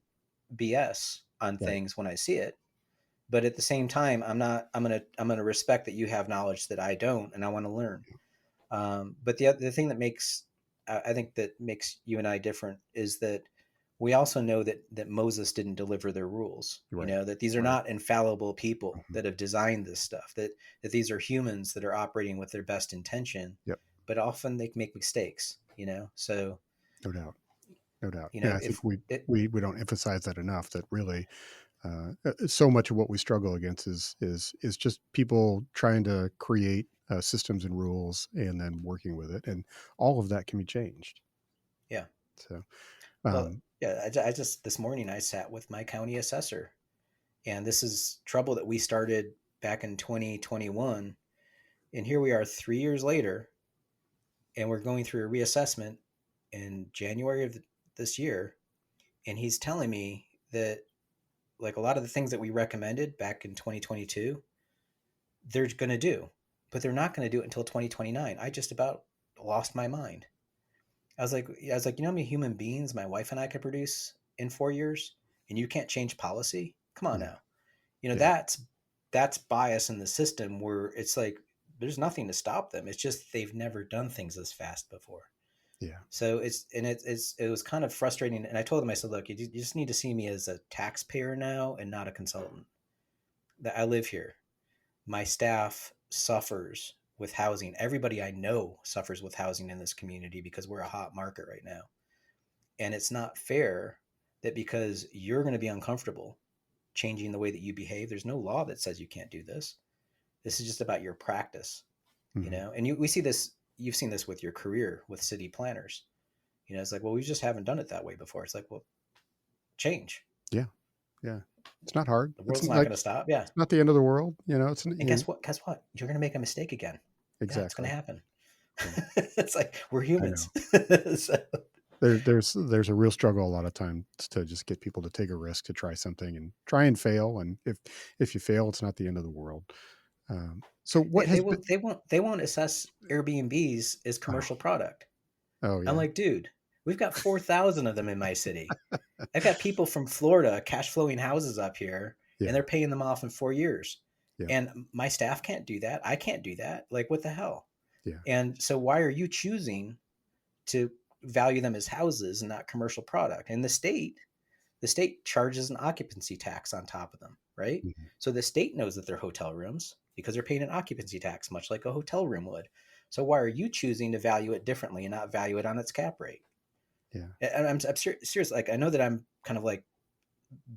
BS on right. things when I see it, but at the same time, I'm gonna respect that you have knowledge that I don't, and I want to learn. But the thing that makes I think that makes you and I different is that we also know that Moses didn't deliver their rules. Right. That these are Right. not infallible people Mhm. that have designed this stuff. That these are humans that are operating with their best intention, Yep. but often they make mistakes. So No doubt. No doubt. Yeah, I think if we it we we don't emphasize that enough. That really, so much of what we struggle against is just people trying to create systems and rules and then working with it, and all of that can be changed. yeah. So, Well, um, yeah. I just this morning I sat with my county assessor, and this is trouble that we started back in 2021. And here we are 3 years later, and we're going through a reassessment in January of this year. And he's telling me that like a lot of the things that we recommended back in 2022, they're going to do, but they're not going to do it until 2029. I just about lost my mind. I was like, you know how many human beings my wife and I could produce in 4 years, and you can't change policy? Come on Yeah. now. You know Yeah. that's bias in the system where it's like there's nothing to stop them. It's just they've never done things this fast before. Yeah. So it was kind of frustrating. And I told him, I said, look, you just need to see me as a taxpayer now and not a consultant. That I live here. My staff suffers with housing. Everybody I know suffers with housing in this community because we're a hot market right now. And it's not fair that because you're going to be uncomfortable changing the way that you behave, there's no law that says you can't do this. This is just about your practice, you Hmm. know? And we see this, you've seen this with your career with city planners. You know, it's like, well, we just haven't done it that way before. It's like, well, change. Yeah. Yeah. It's not hard. The It's world's not like going to stop. Yeah. it's not the end of the world. It's And guess what? Guess what? You're going to make a mistake again. Yeah, it's going exactly. to happen. Yeah. It's like we're I humans. know. So, There's a real struggle a lot of times to just get people to take a risk to try something and try and fail. And if you fail, it's not the end of the world. So what has been? they won't assess Airbnbs as Oh, commercial product. oh I'm yeah, like, dude, we've got 4,000 of them in my city. I've got people from Florida cash flowing houses up here, and yeah, they're paying them off in 4 years. yeah, And my staff can't do that. I can't do that. Like, what the hell? yeah. And so, why are you choosing to value them as houses and not commercial product? And the state charges an occupancy tax on top of them, right? Mhm. So the state knows that they're hotel rooms because they're paying an occupancy tax, much like a hotel room would. So why are you choosing to value it differently and not value it on its cap rate? Yeah, And I'm serious. Like, I know that I'm kind of like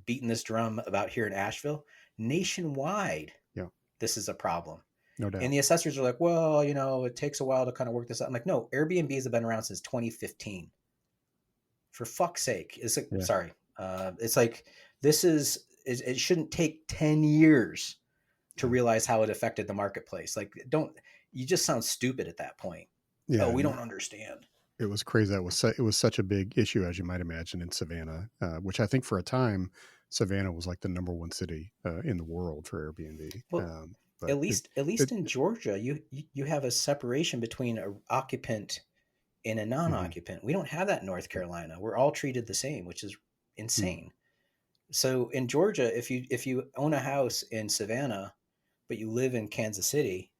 beating this drum about here in Asheville. Nationwide, yeah. this is a problem. No And doubt. the assessors are like, well, you know, it takes a while to kind of work this out. I'm like, no, Airbnbs have been around since 2015. For fuck's sake. It's like, Yeah, sorry. It's like, it shouldn't take 10 years to yeah, realize how it affected the marketplace. Like, you just sound stupid at that point. Oh, yeah. we No, don't understand. it was crazy. It was such a big issue, as you might imagine, in Savannah, which I think for a time, Savannah was like the number one city in the world for Airbnb. Well, But at it least in Georgia, you have a separation between a occupant and a mhm, non-occupant. We don't have that in North yeah, Carolina. We're all treated the same, which is mm, insane. So in Georgia, if you own a house in Savannah, but you live in Kansas City,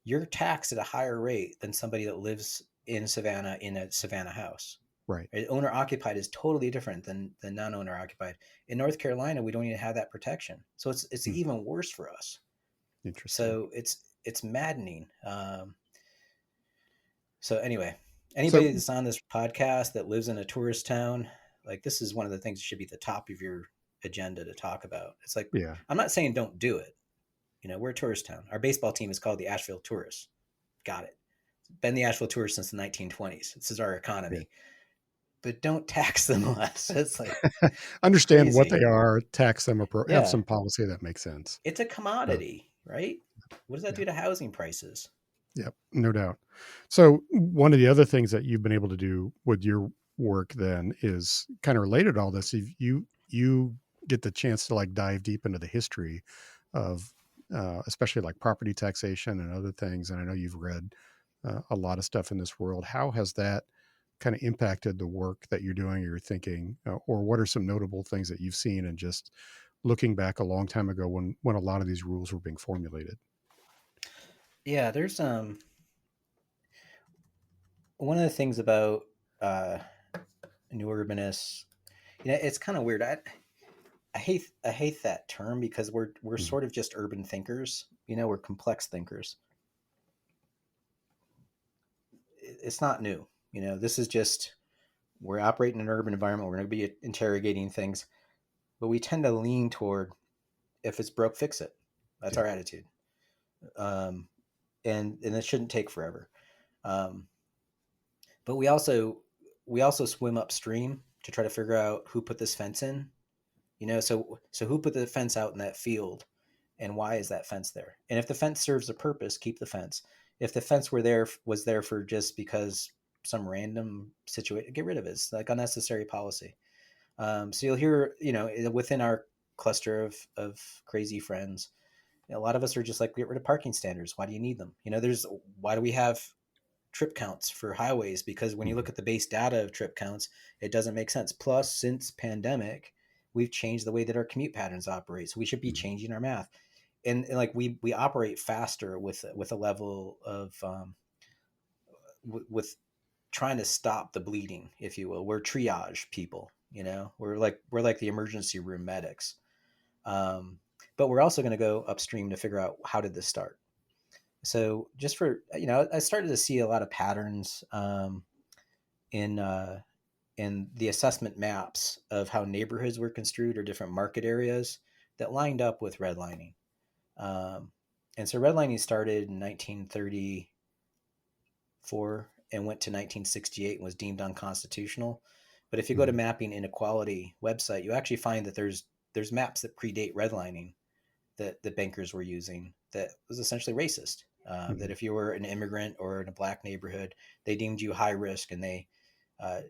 you're taxed at a higher rate than somebody that lives in Savannah in a Savannah house. right. Right? Owner occupied is totally different than non-owner occupied. In North Carolina, we don't even have that protection, so it's Mm, even worse for us. interesting. So it's maddening. So anyway, So anybody that's on this podcast that lives in a tourist town, like, this is one of the things that should be the top of your agenda to talk about. It's like, yeah, I'm not saying don't do it. You know, we're a tourist town. Our baseball team is called the Asheville Tourists. Got it. Been the Asheville Tourists since the 1920s. This is our yeah. economy. But don't tax them less. It's like Understand what crazy. they are, tax them, have Yeah. some policy that makes sense. It's a Uh, commodity, right? What does that yeah, do to housing prices? yeah, no doubt. So one of the other things that you've been able to do with your work then is kind of related to all this. You get the chance to like dive deep into the history of especially like property taxation and other things. And I know you've read a lot of stuff in this world. How has that kind of impacted the work that you're doing or you're thinking, or what are some notable things that you've seen and just looking back a long time ago when a lot of these rules were being formulated? Yeah, there's one of the things about uh new urbanists, you know, it's kind of weird. I hate that term because we're Mhm. sort of just urban thinkers. You know, we're complex thinkers. It's not new. You know, this is just we're operating in an urban environment. We're going to be interrogating things, but we tend to lean toward if it's broke, fix it. That's Yeah, our attitude, um, and it shouldn't take forever. Um, but we also swim upstream to try to figure out who put this fence in. You know, so who put the fence out in that field, and why is that fence there? And if the fence serves a purpose, keep the fence. If the fence was there for just because some random situation, get rid of it. It's like unnecessary policy. So you'll hear, within our cluster of crazy friends, a lot of us are just like, get rid of parking standards. Why do you need them? Why do we have trip counts for highways? Because when you look Mhm. at the base data of trip counts, it doesn't make sense. Plus, since pandemic, we've changed the way that our commute patterns operate. So we should be Mhm. changing our math. And like we operate faster with a level of with trying to stop the bleeding, if you will. We're triage people, we're like the emergency room medics. Um, but we're also going to go upstream to figure out, how did this start? So just for, I started to see a lot of patterns in in the assessment maps of how neighborhoods were construed, or different market areas that lined up with redlining. Um, and so redlining started in 1934 and went to 1968 and was deemed unconstitutional. But if you go to Mhm. Mapping Inequality website, you actually find that there's maps that predate redlining that the bankers were using that was essentially racist. That Mhm. if you were an immigrant or in a black neighborhood, they deemed you high risk, and uh,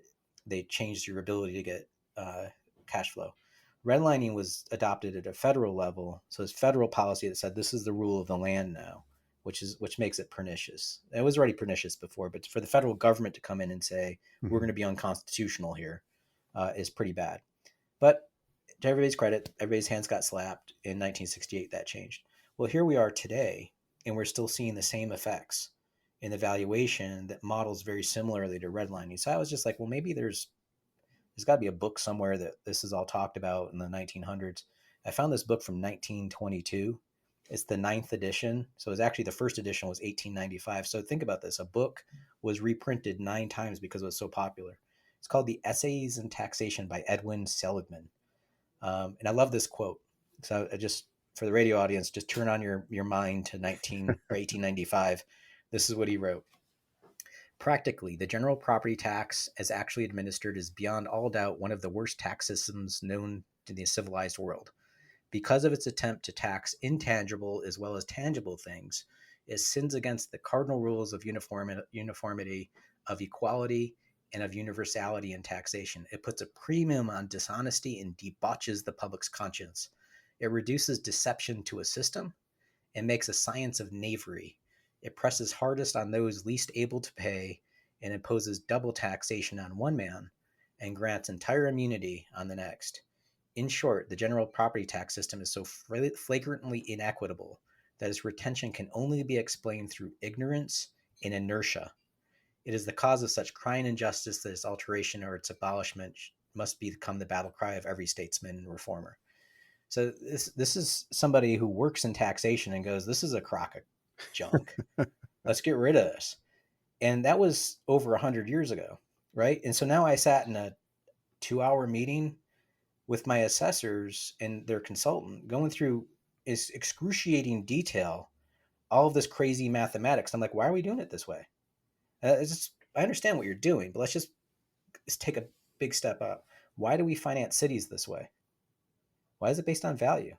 they changed your ability to get uh, cash flow. Redlining was adopted at a federal level, so it's federal policy that said this is the rule of the land now, which makes it pernicious. It was already pernicious before, but for the federal government to come in and say we're Mhm. going to be unconstitutional here is pretty bad. But to everybody's credit, everybody's hands got slapped in 1968. That changed. Well, here we are today, and we're still seeing the same effects in the valuation that models very similarly to redlining. So I was just like, well, maybe there's got to be a book somewhere that this is all talked about in the 1900s. I found this book from 1922. It's the ninth edition. So it's actually, the first edition was 1895. So think about this. A book was reprinted 9 times because it was so popular. It's called The Essays in Taxation by Edwin Seligman. And I love this quote. So I just, for the radio audience, just turn on your mind to 1895. This is what he wrote. Practically, the general property tax, as actually administered, is beyond all doubt one of the worst tax systems known to the civilized world. Because of its attempt to tax intangible as well as tangible things, it sins against the cardinal rules of uniformity, of equality, and of universality in taxation. It puts a premium on dishonesty and debauches the public's conscience. It reduces deception to a system and makes a science of knavery. It presses hardest on those least able to pay and imposes double taxation on one man and grants entire immunity on the next. In short, the general property tax system is so flagrantly inequitable that its retention can only be explained through ignorance and inertia. It is the cause of such crying injustice that its alteration or its abolishment must become the battle cry of every statesman and reformer. So this is somebody who works in taxation and goes, "This is a crock of junk. Let's get rid of this." And that was over 100 years ago, right? And so now I sat in a 2 hour meeting with my assessors and their consultant, going through is excruciating detail all of this crazy mathematics. I'm like, why are we doing it this way? I understand what you're doing, but let's take a big step up. Why do we finance cities this way? Why is it based on value?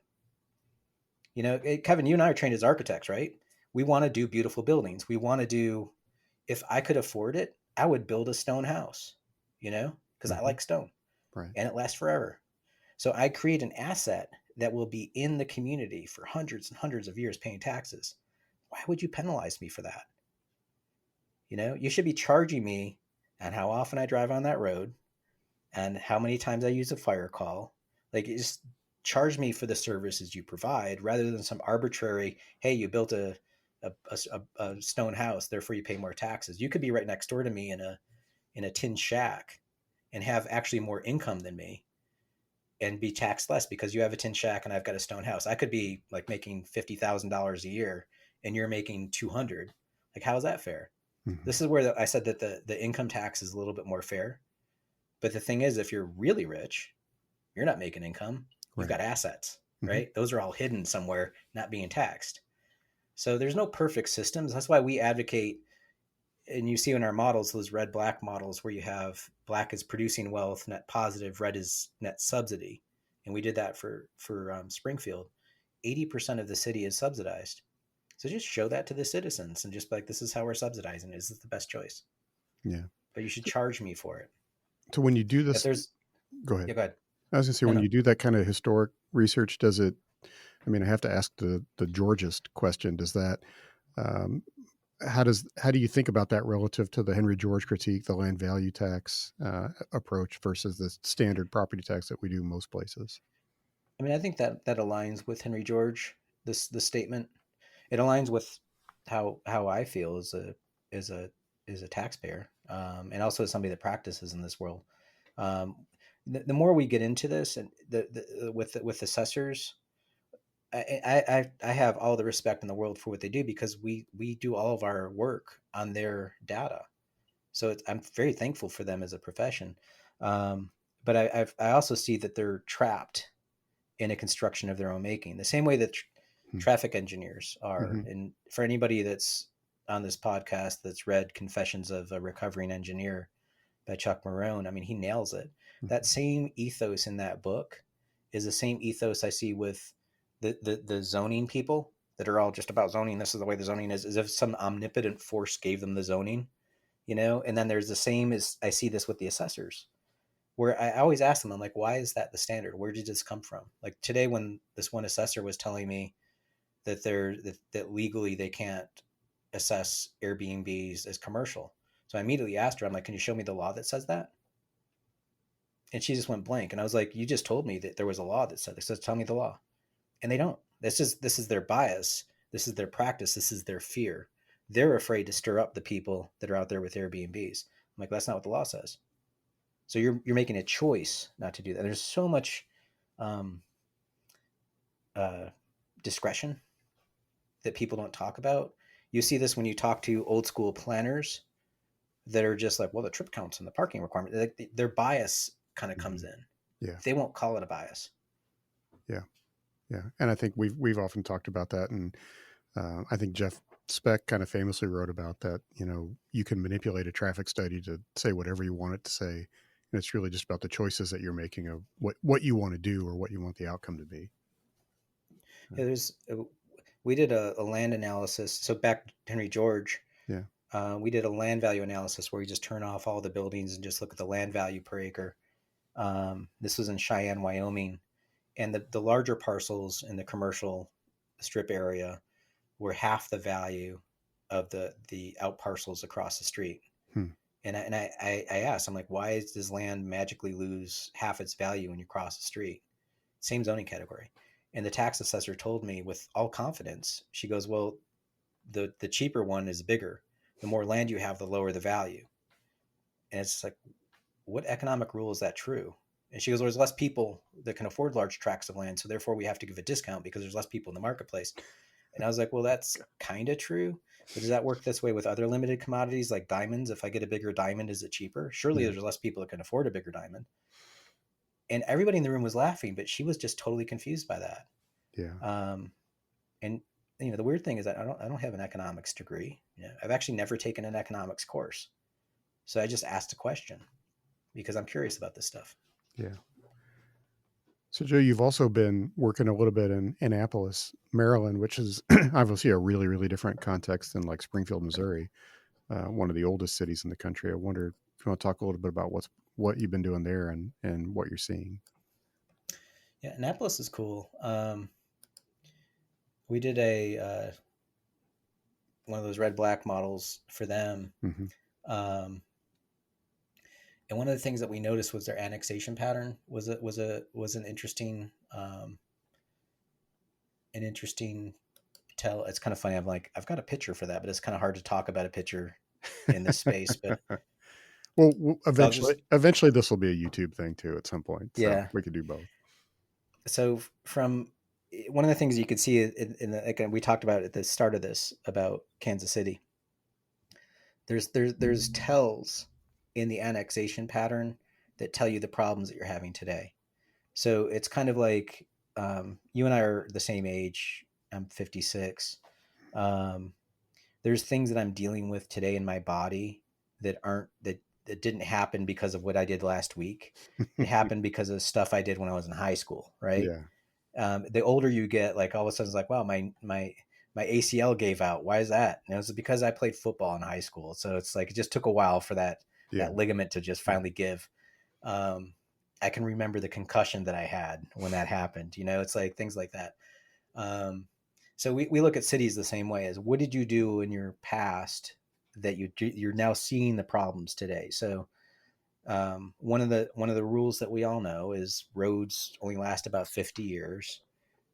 Kevin, you and I are trained as architects, right? We want to do beautiful buildings. We want to do, if I could afford it, I would build a stone house, because I Mhm. like stone Right. and it lasts forever. So I create an asset that will be in the community for hundreds and hundreds of years paying taxes. Why would you penalize me for that? You should be charging me on how often I drive on that road and how many times I use a fire call. Like, just charge me for the services you provide rather than some arbitrary, hey, you built a stone house, therefore you pay more taxes. You could be right next door to me in a tin shack and have actually more income than me and be taxed less because you have a tin shack and I've got a stone house. I could be like making $50,000 a year and you're making 200. Like, how is that fair? Mhm. This is where I said that the income tax is a little bit more fair. But the thing is, if you're really rich, you're not making income. You've Right. got assets, Mhm. right? Those are all hidden somewhere, not being taxed. So there's no perfect systems. That's why we advocate, and you see in our models, those red black models where you have black is producing wealth, net positive, red is net subsidy. And we did that for Springfield. 80% of the city is subsidized. So just show that to the citizens and just be like, this is how we're subsidizing. Is this the best choice? Yeah. But you should charge me for it. So when you do If this, there's, go ahead. yeah, go ahead. I was gonna say No, when no. you do that kind of historic research, does it? I mean, I have to ask the Georgist question. Does that? Um, how do you think about that relative to the Henry George critique, the land value tax approach versus the standard property tax that we do most places? I mean, I think that that aligns with Henry George. This statement, it aligns with how I feel as a as a taxpayer, and also as somebody that practices in this world. Um, the more we get into this, and with assessors, I have all the respect in the world for what they do because we do all of our work on their data. So I'm very thankful for them as a profession. Um, but I also see that they're trapped in a construction of their own making, the same way that traffic engineers are. Mm-hmm. And for anybody that's on this podcast that's read Confessions of a Recovering Engineer by Chuck Marohn, I mean, he nails it. That Mm-hmm. same ethos in that book is the same ethos I see with the zoning people that are all just about zoning. This is the way the zoning is, as if some omnipotent force gave them the zoning, you know? And then there's the same as I see this with the assessors, where I always ask them, I'm like, why is that the standard? Where did this come from? Like today, when this one assessor was telling me that that legally they can't assess Airbnbs as commercial. So I immediately asked her, I'm like, can you show me the law that says that? And she just went blank. And I was like, you just told me that there was a law that said this. So tell me the law. And they don't. This is their bias. This is their practice. This is their fear. They're afraid to stir up the people that are out there with Airbnbs. I'm like, that's not what the law says. So you're making a choice not to do that. There's so much um, uh, discretion that people don't talk about. You see this when you talk to old school planners that are just like, well, the trip counts and the parking requirement. Like, their bias kind of Mm-hmm. comes in. Yeah. They won't call it a bias. Yeah. Yeah. And I think we've often talked about that, and I think Jeff Speck kind of famously wrote about that. You know, you can manipulate a traffic study to say whatever you want it to say, and it's really just about the choices that you're making of what you want to do or what you want the outcome to be. Yeah, we did a land analysis. So back to Henry George, Yeah. we did a land value analysis where we just turn off all the buildings and just look at the land value per acre. This was in Cheyenne, Wyoming, and the larger parcels in the commercial strip area were half the value of the out parcels across the street. Hmm. And I asked, I'm like, why does land magically lose half its value when you cross the street? Same zoning category. And the tax assessor told me with all confidence, she goes, well, the cheaper one is bigger. The more land you have, the lower the value. And it's like, what economic rule is that true? And she goes, well, there's less people that can afford large tracts of land, so therefore we have to give a discount because there's less people in the marketplace. And I was like, well, that's kind of true. But does that work this way with other limited commodities like diamonds? If I get a bigger diamond, is it cheaper? Surely Yeah. there's less people that can afford a bigger diamond. And everybody in the room was laughing, but she was just totally confused by that. Yeah. Um, and the weird thing is that I don't have an economics degree. I've actually never taken an economics course. So I just asked a question because I'm curious about this stuff. Yeah. So, Joe, you've also been working a little bit in Annapolis, Maryland, which is obviously a really, really different context than like Springfield, Missouri, one of the oldest cities in the country. I wonder if you want to talk a little bit about what you've been doing there and what you're seeing. Yeah, Annapolis is cool. We did a one of those red black models for them. Hmm. Um, and one of the things that we noticed was their annexation pattern was an interesting tell. It's kind of funny. I'm like, I've got a picture for that, but it's kind of hard to talk about a picture in this space. But Well, so I'll just eventually, this will be a YouTube thing too at some point, so yeah. we could do both. So from one of the things you could see in the, like we talked about at the start of this about Kansas City, there's tells in the annexation pattern that tell you the problems that you're having today. So it's kind of like you and I are the same age. I'm 56. Um, there's things that I'm dealing with today in my body that didn't happen because of what I did last week. It happened because of stuff I did when I was in high school, right? Yeah. The older you get, like all of a sudden it's like, wow, my ACL gave out. Why is that? And it was because I played football in high school. So it's like it just took a while for Yeah. that ligament to just Yeah. finally give. Um, I can remember the concussion that I had when that happened. It's like things like that. Um, so we look at cities the same way as what did you do in your past that you're now seeing the problems today. So one of the rules that we all know is roads only last about 50 years,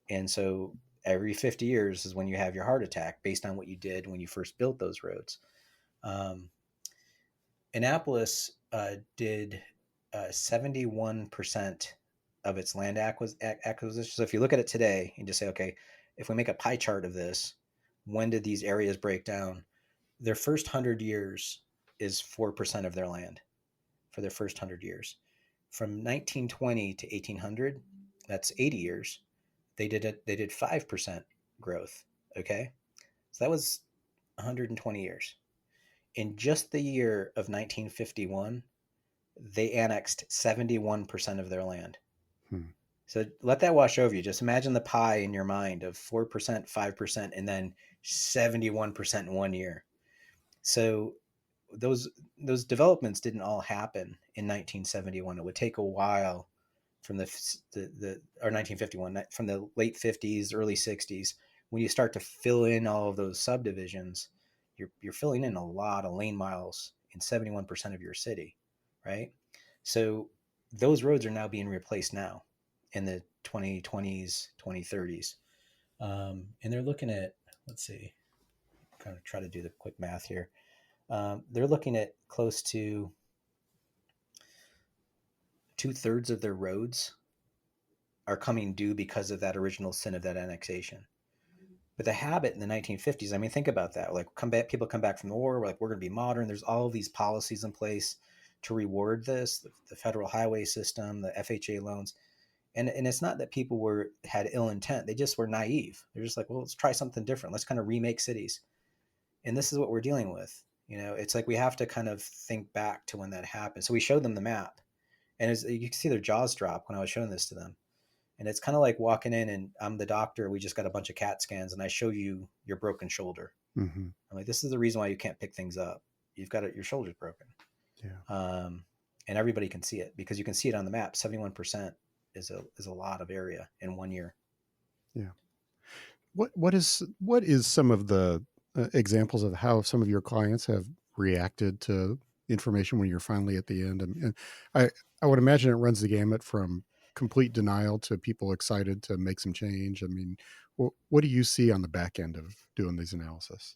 and so every 50 years is when you have your heart attack based on what you did when you first built those roads. Um, Annapolis did 71% of its land acquisition. So if you look at it today and just say, okay, if we make a pie chart of this, when did these areas break down? Their first 100 years is 4% of their land for their first 100 years. From 1920 to 1800, that's 80 years. They did 5% growth. Okay, so that was 120 years. In just the year of 1951, they annexed 71% of their land. Hmm. So let that wash over you. Just imagine the pie in your mind of 4%, 5%, and then 71% in 1 year. So those those developments didn't all happen in 1971. It would take a while from the or 1951, from the late 50s, early 60s, when you start to fill in all of those subdivisions. You're filling in a lot of lane miles in 71% of your city, right? So those roads are now being replaced now in the 2020s, 2030s. And they're looking at, let's see, kind of try to do the quick math here. They're looking at close to 2/3 of their roads are coming due because of that original sin of that annexation. But the habit in the 1950s, I mean, think about that. Like, people come back from the war, we're like, we're going to be modern. There's all of these policies in place to reward this, the federal highway system, the FHA loans. And it's not that people had ill intent. They just were naive. They're just like, well, let's try something different. Let's kind of remake cities. And this is what we're dealing with. It's like we have to kind of think back to when that happened. So we showed them the map. And you can see their jaws drop when I was showing this to them. And it's kind of like walking in and I'm the doctor. We just got a bunch of CAT scans and I show you your broken shoulder. Hmm. I'm like, this is the reason why you can't pick things up. You've got your shoulder's broken. Yeah. And everybody can see it because you can see it on the map. 71% is a lot of area in 1 year. Yeah. What is some of the examples of how some of your clients have reacted to information when you're finally at the end? And I would imagine it runs the gamut from complete denial to people excited to make some change. I mean, what do you see on the back end of doing these analysis?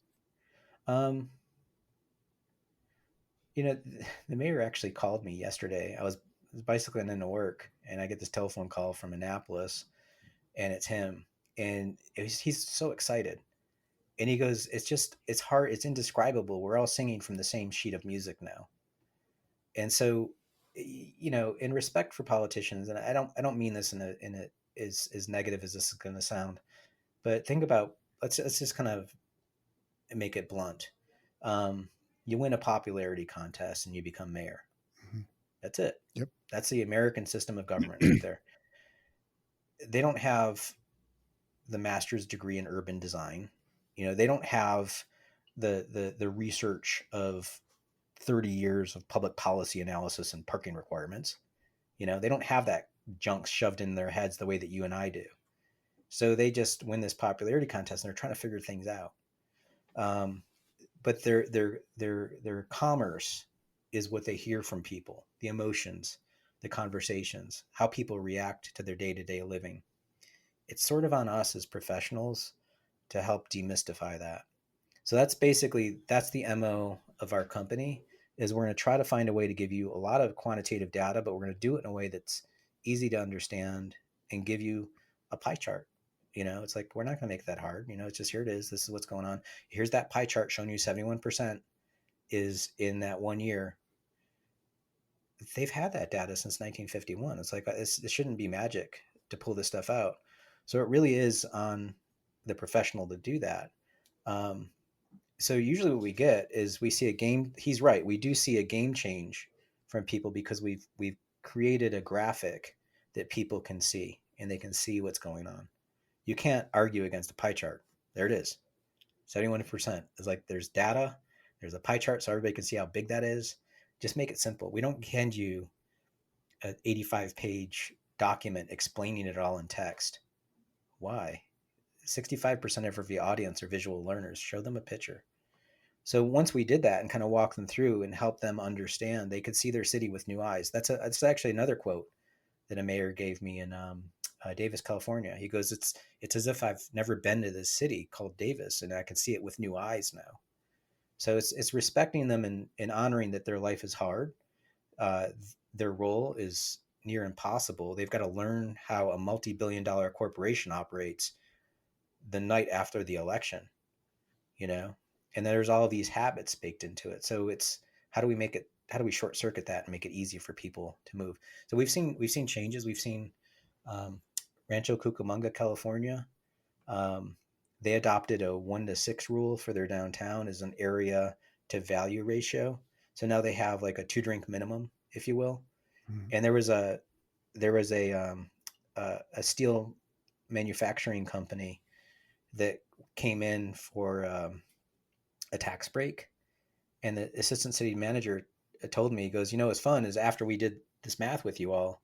Um, the mayor actually called me yesterday. I was bicycling into work and I get this telephone call from Annapolis and it's him. And he's so excited. And he goes, it's hard. It's indescribable. We're all singing from the same sheet of music now. And so, in respect for politicians, and I don't mean this in a as negative as this is going to sound, but think about, let's just kind of make it blunt. Um, you win a popularity contest and you become mayor. Mhm. That's it. Yep. That's the American system of government right there. They don't have the master's degree in urban design. They don't have the research of 30 years of public policy analysis and parking requirements. They don't have that junk shoved in their heads the way that you and I do. So they just win this popularity contest and they're trying to figure things out. Um, but their commerce is what they hear from people, the emotions, the conversations, how people react to their day-to-day living. It's sort of on us as professionals to help demystify that. So that's the MO of our company, is we're going to try to find a way to give you a lot of quantitative data, but we're going to do it in a way that's easy to understand and give you a pie chart. It's like, we're not going to make it that hard. It's just, here it is. This is what's going on. Here's that pie chart showing you 71% is in that 1 year. They've had that data since 1951. It's like, it shouldn't be magic to pull this stuff out. So it really is on the professional to do that. So usually what we get is we see a game. He's right. We do see a game change from people because we've created a graphic that people can see. and they can see what's going on. You can't argue against a pie chart. There it is. 71% is like there's data, there's a pie chart so everybody can see how big that is. Just make it simple. We don't hand you an 85-page document explaining it all in text. Why? 65% of the audience are visual learners. Show them a picture. So once we did that and kind of walked them through and helped them understand, they could see their city with new eyes. That's actually another quote that a mayor gave me in Davis, California. He goes, "It's as if I've never been to this city called Davis, and I can see it with new eyes now." So it's respecting them and honoring that their life is hard. Uh, their role is near impossible. They've got to learn how a multi-billion-dollar corporation operates the night after the election, you know, and there's all these habits baked into it. So it's how do we short circuit that and make it easy for people to move? So we've seen changes. We've seen um, Rancho Cucamonga, California. Um, they adopted a 1-to-6 rule for their downtown as an area to value ratio. So now they have like a 2-drink minimum, if you will. Mhm. And there was a steel manufacturing company that came in for a tax break, and the assistant city manager told me, he goes, what's fun is after we did this math with you all,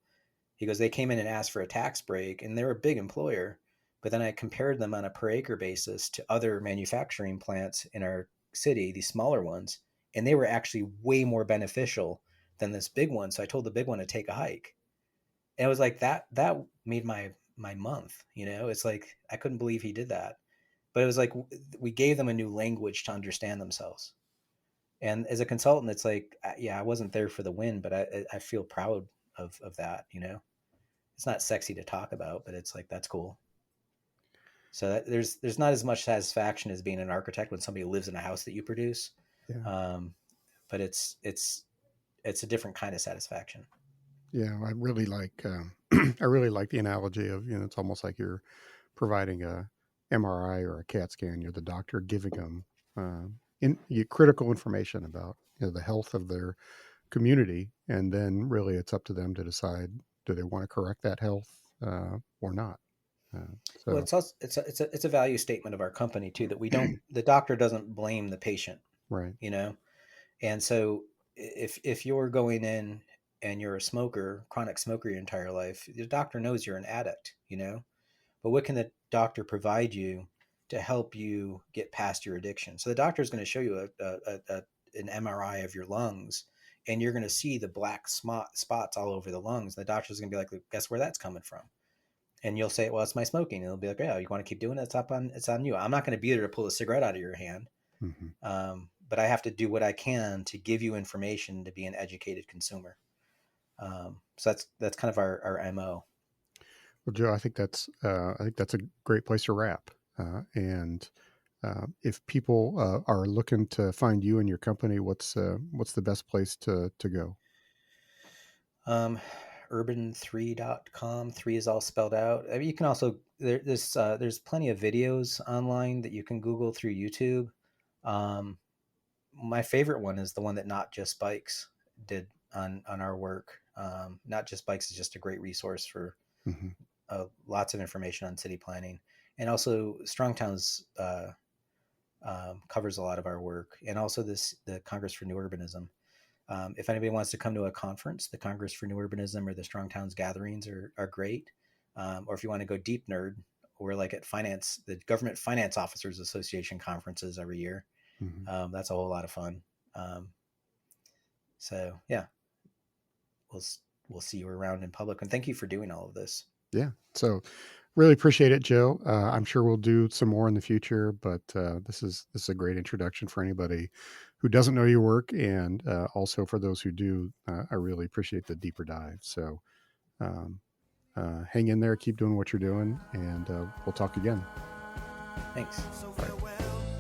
he goes, they came in and asked for a tax break, and they're a big employer. But then I compared them on a per acre basis to other manufacturing plants in our city, these smaller ones, and they were actually way more beneficial than this big one. So I told the big one to take a hike. And it was like that made my month, It's like I couldn't believe he did that. But it was like we gave them a new language to understand themselves. And as a consultant, it's like, yeah, I wasn't there for the win, but I feel proud of that. It's not sexy to talk about, but it's like that's cool. So there's not as much satisfaction as being an architect when somebody lives in a house that you produce, Yeah. um, but it's a different kind of satisfaction. Yeah. I really like, I really like the analogy of, it's almost like you're providing a MRI or a CAT scan. You're the doctor giving them critical information about, the health of their community. And then really it's up to them to decide, do they want to correct that health or not? Well, So, it's also it's a value statement of our company too that we don't the doctor doesn't blame the patient, right. you know, and so if you're going in and you're a smoker, chronic smoker your entire life, the doctor knows you're an addict. But what can the doctor provide you to help you get past your addiction? So the doctor is going to show you an MRI of your lungs, and you're going to see the black spots all over the lungs. The doctor's going to be like, guess where that's coming from? And you'll say, well, it's my smoking. And they'll be like, yeah, you want to keep doing it? It's on you. I'm not going to be there to pull a cigarette out of your hand. Hmm. But I have to do what I can to give you information to be an educated consumer. So that's kind of our MO. Well, Joe, I think that's a great place to wrap. And if people are looking to find you and your company, what's the best place to go? Um, urban3.com. 3 is all spelled out. I mean, you can also there's plenty of videos online that you can Google through YouTube. Um, my favorite one is the one that Not Just Bikes did on our work. Not Just Bikes is just a great resource for Hmm. lots of information on city planning, and also Strong Towns covers a lot of our work, and also the Congress for New Urbanism. If anybody wants to come to a conference, the Congress for New Urbanism or the Strong Towns gatherings are great. Or if you want to go deep nerd, we're like at the Government Finance Officers Association conferences every year. Hmm. That's a whole lot of fun. Um, so yeah, we'll we'll see you around in public. And thank you for doing all of this. Yeah. So really appreciate it, Joe. I'm sure we'll do some more in the future, but this is a great introduction for anybody who doesn't know your work, and also for those who do. I really appreciate the deeper dive. So um, hang in there, keep doing what you're doing, and we'll talk again. Thanks. All right.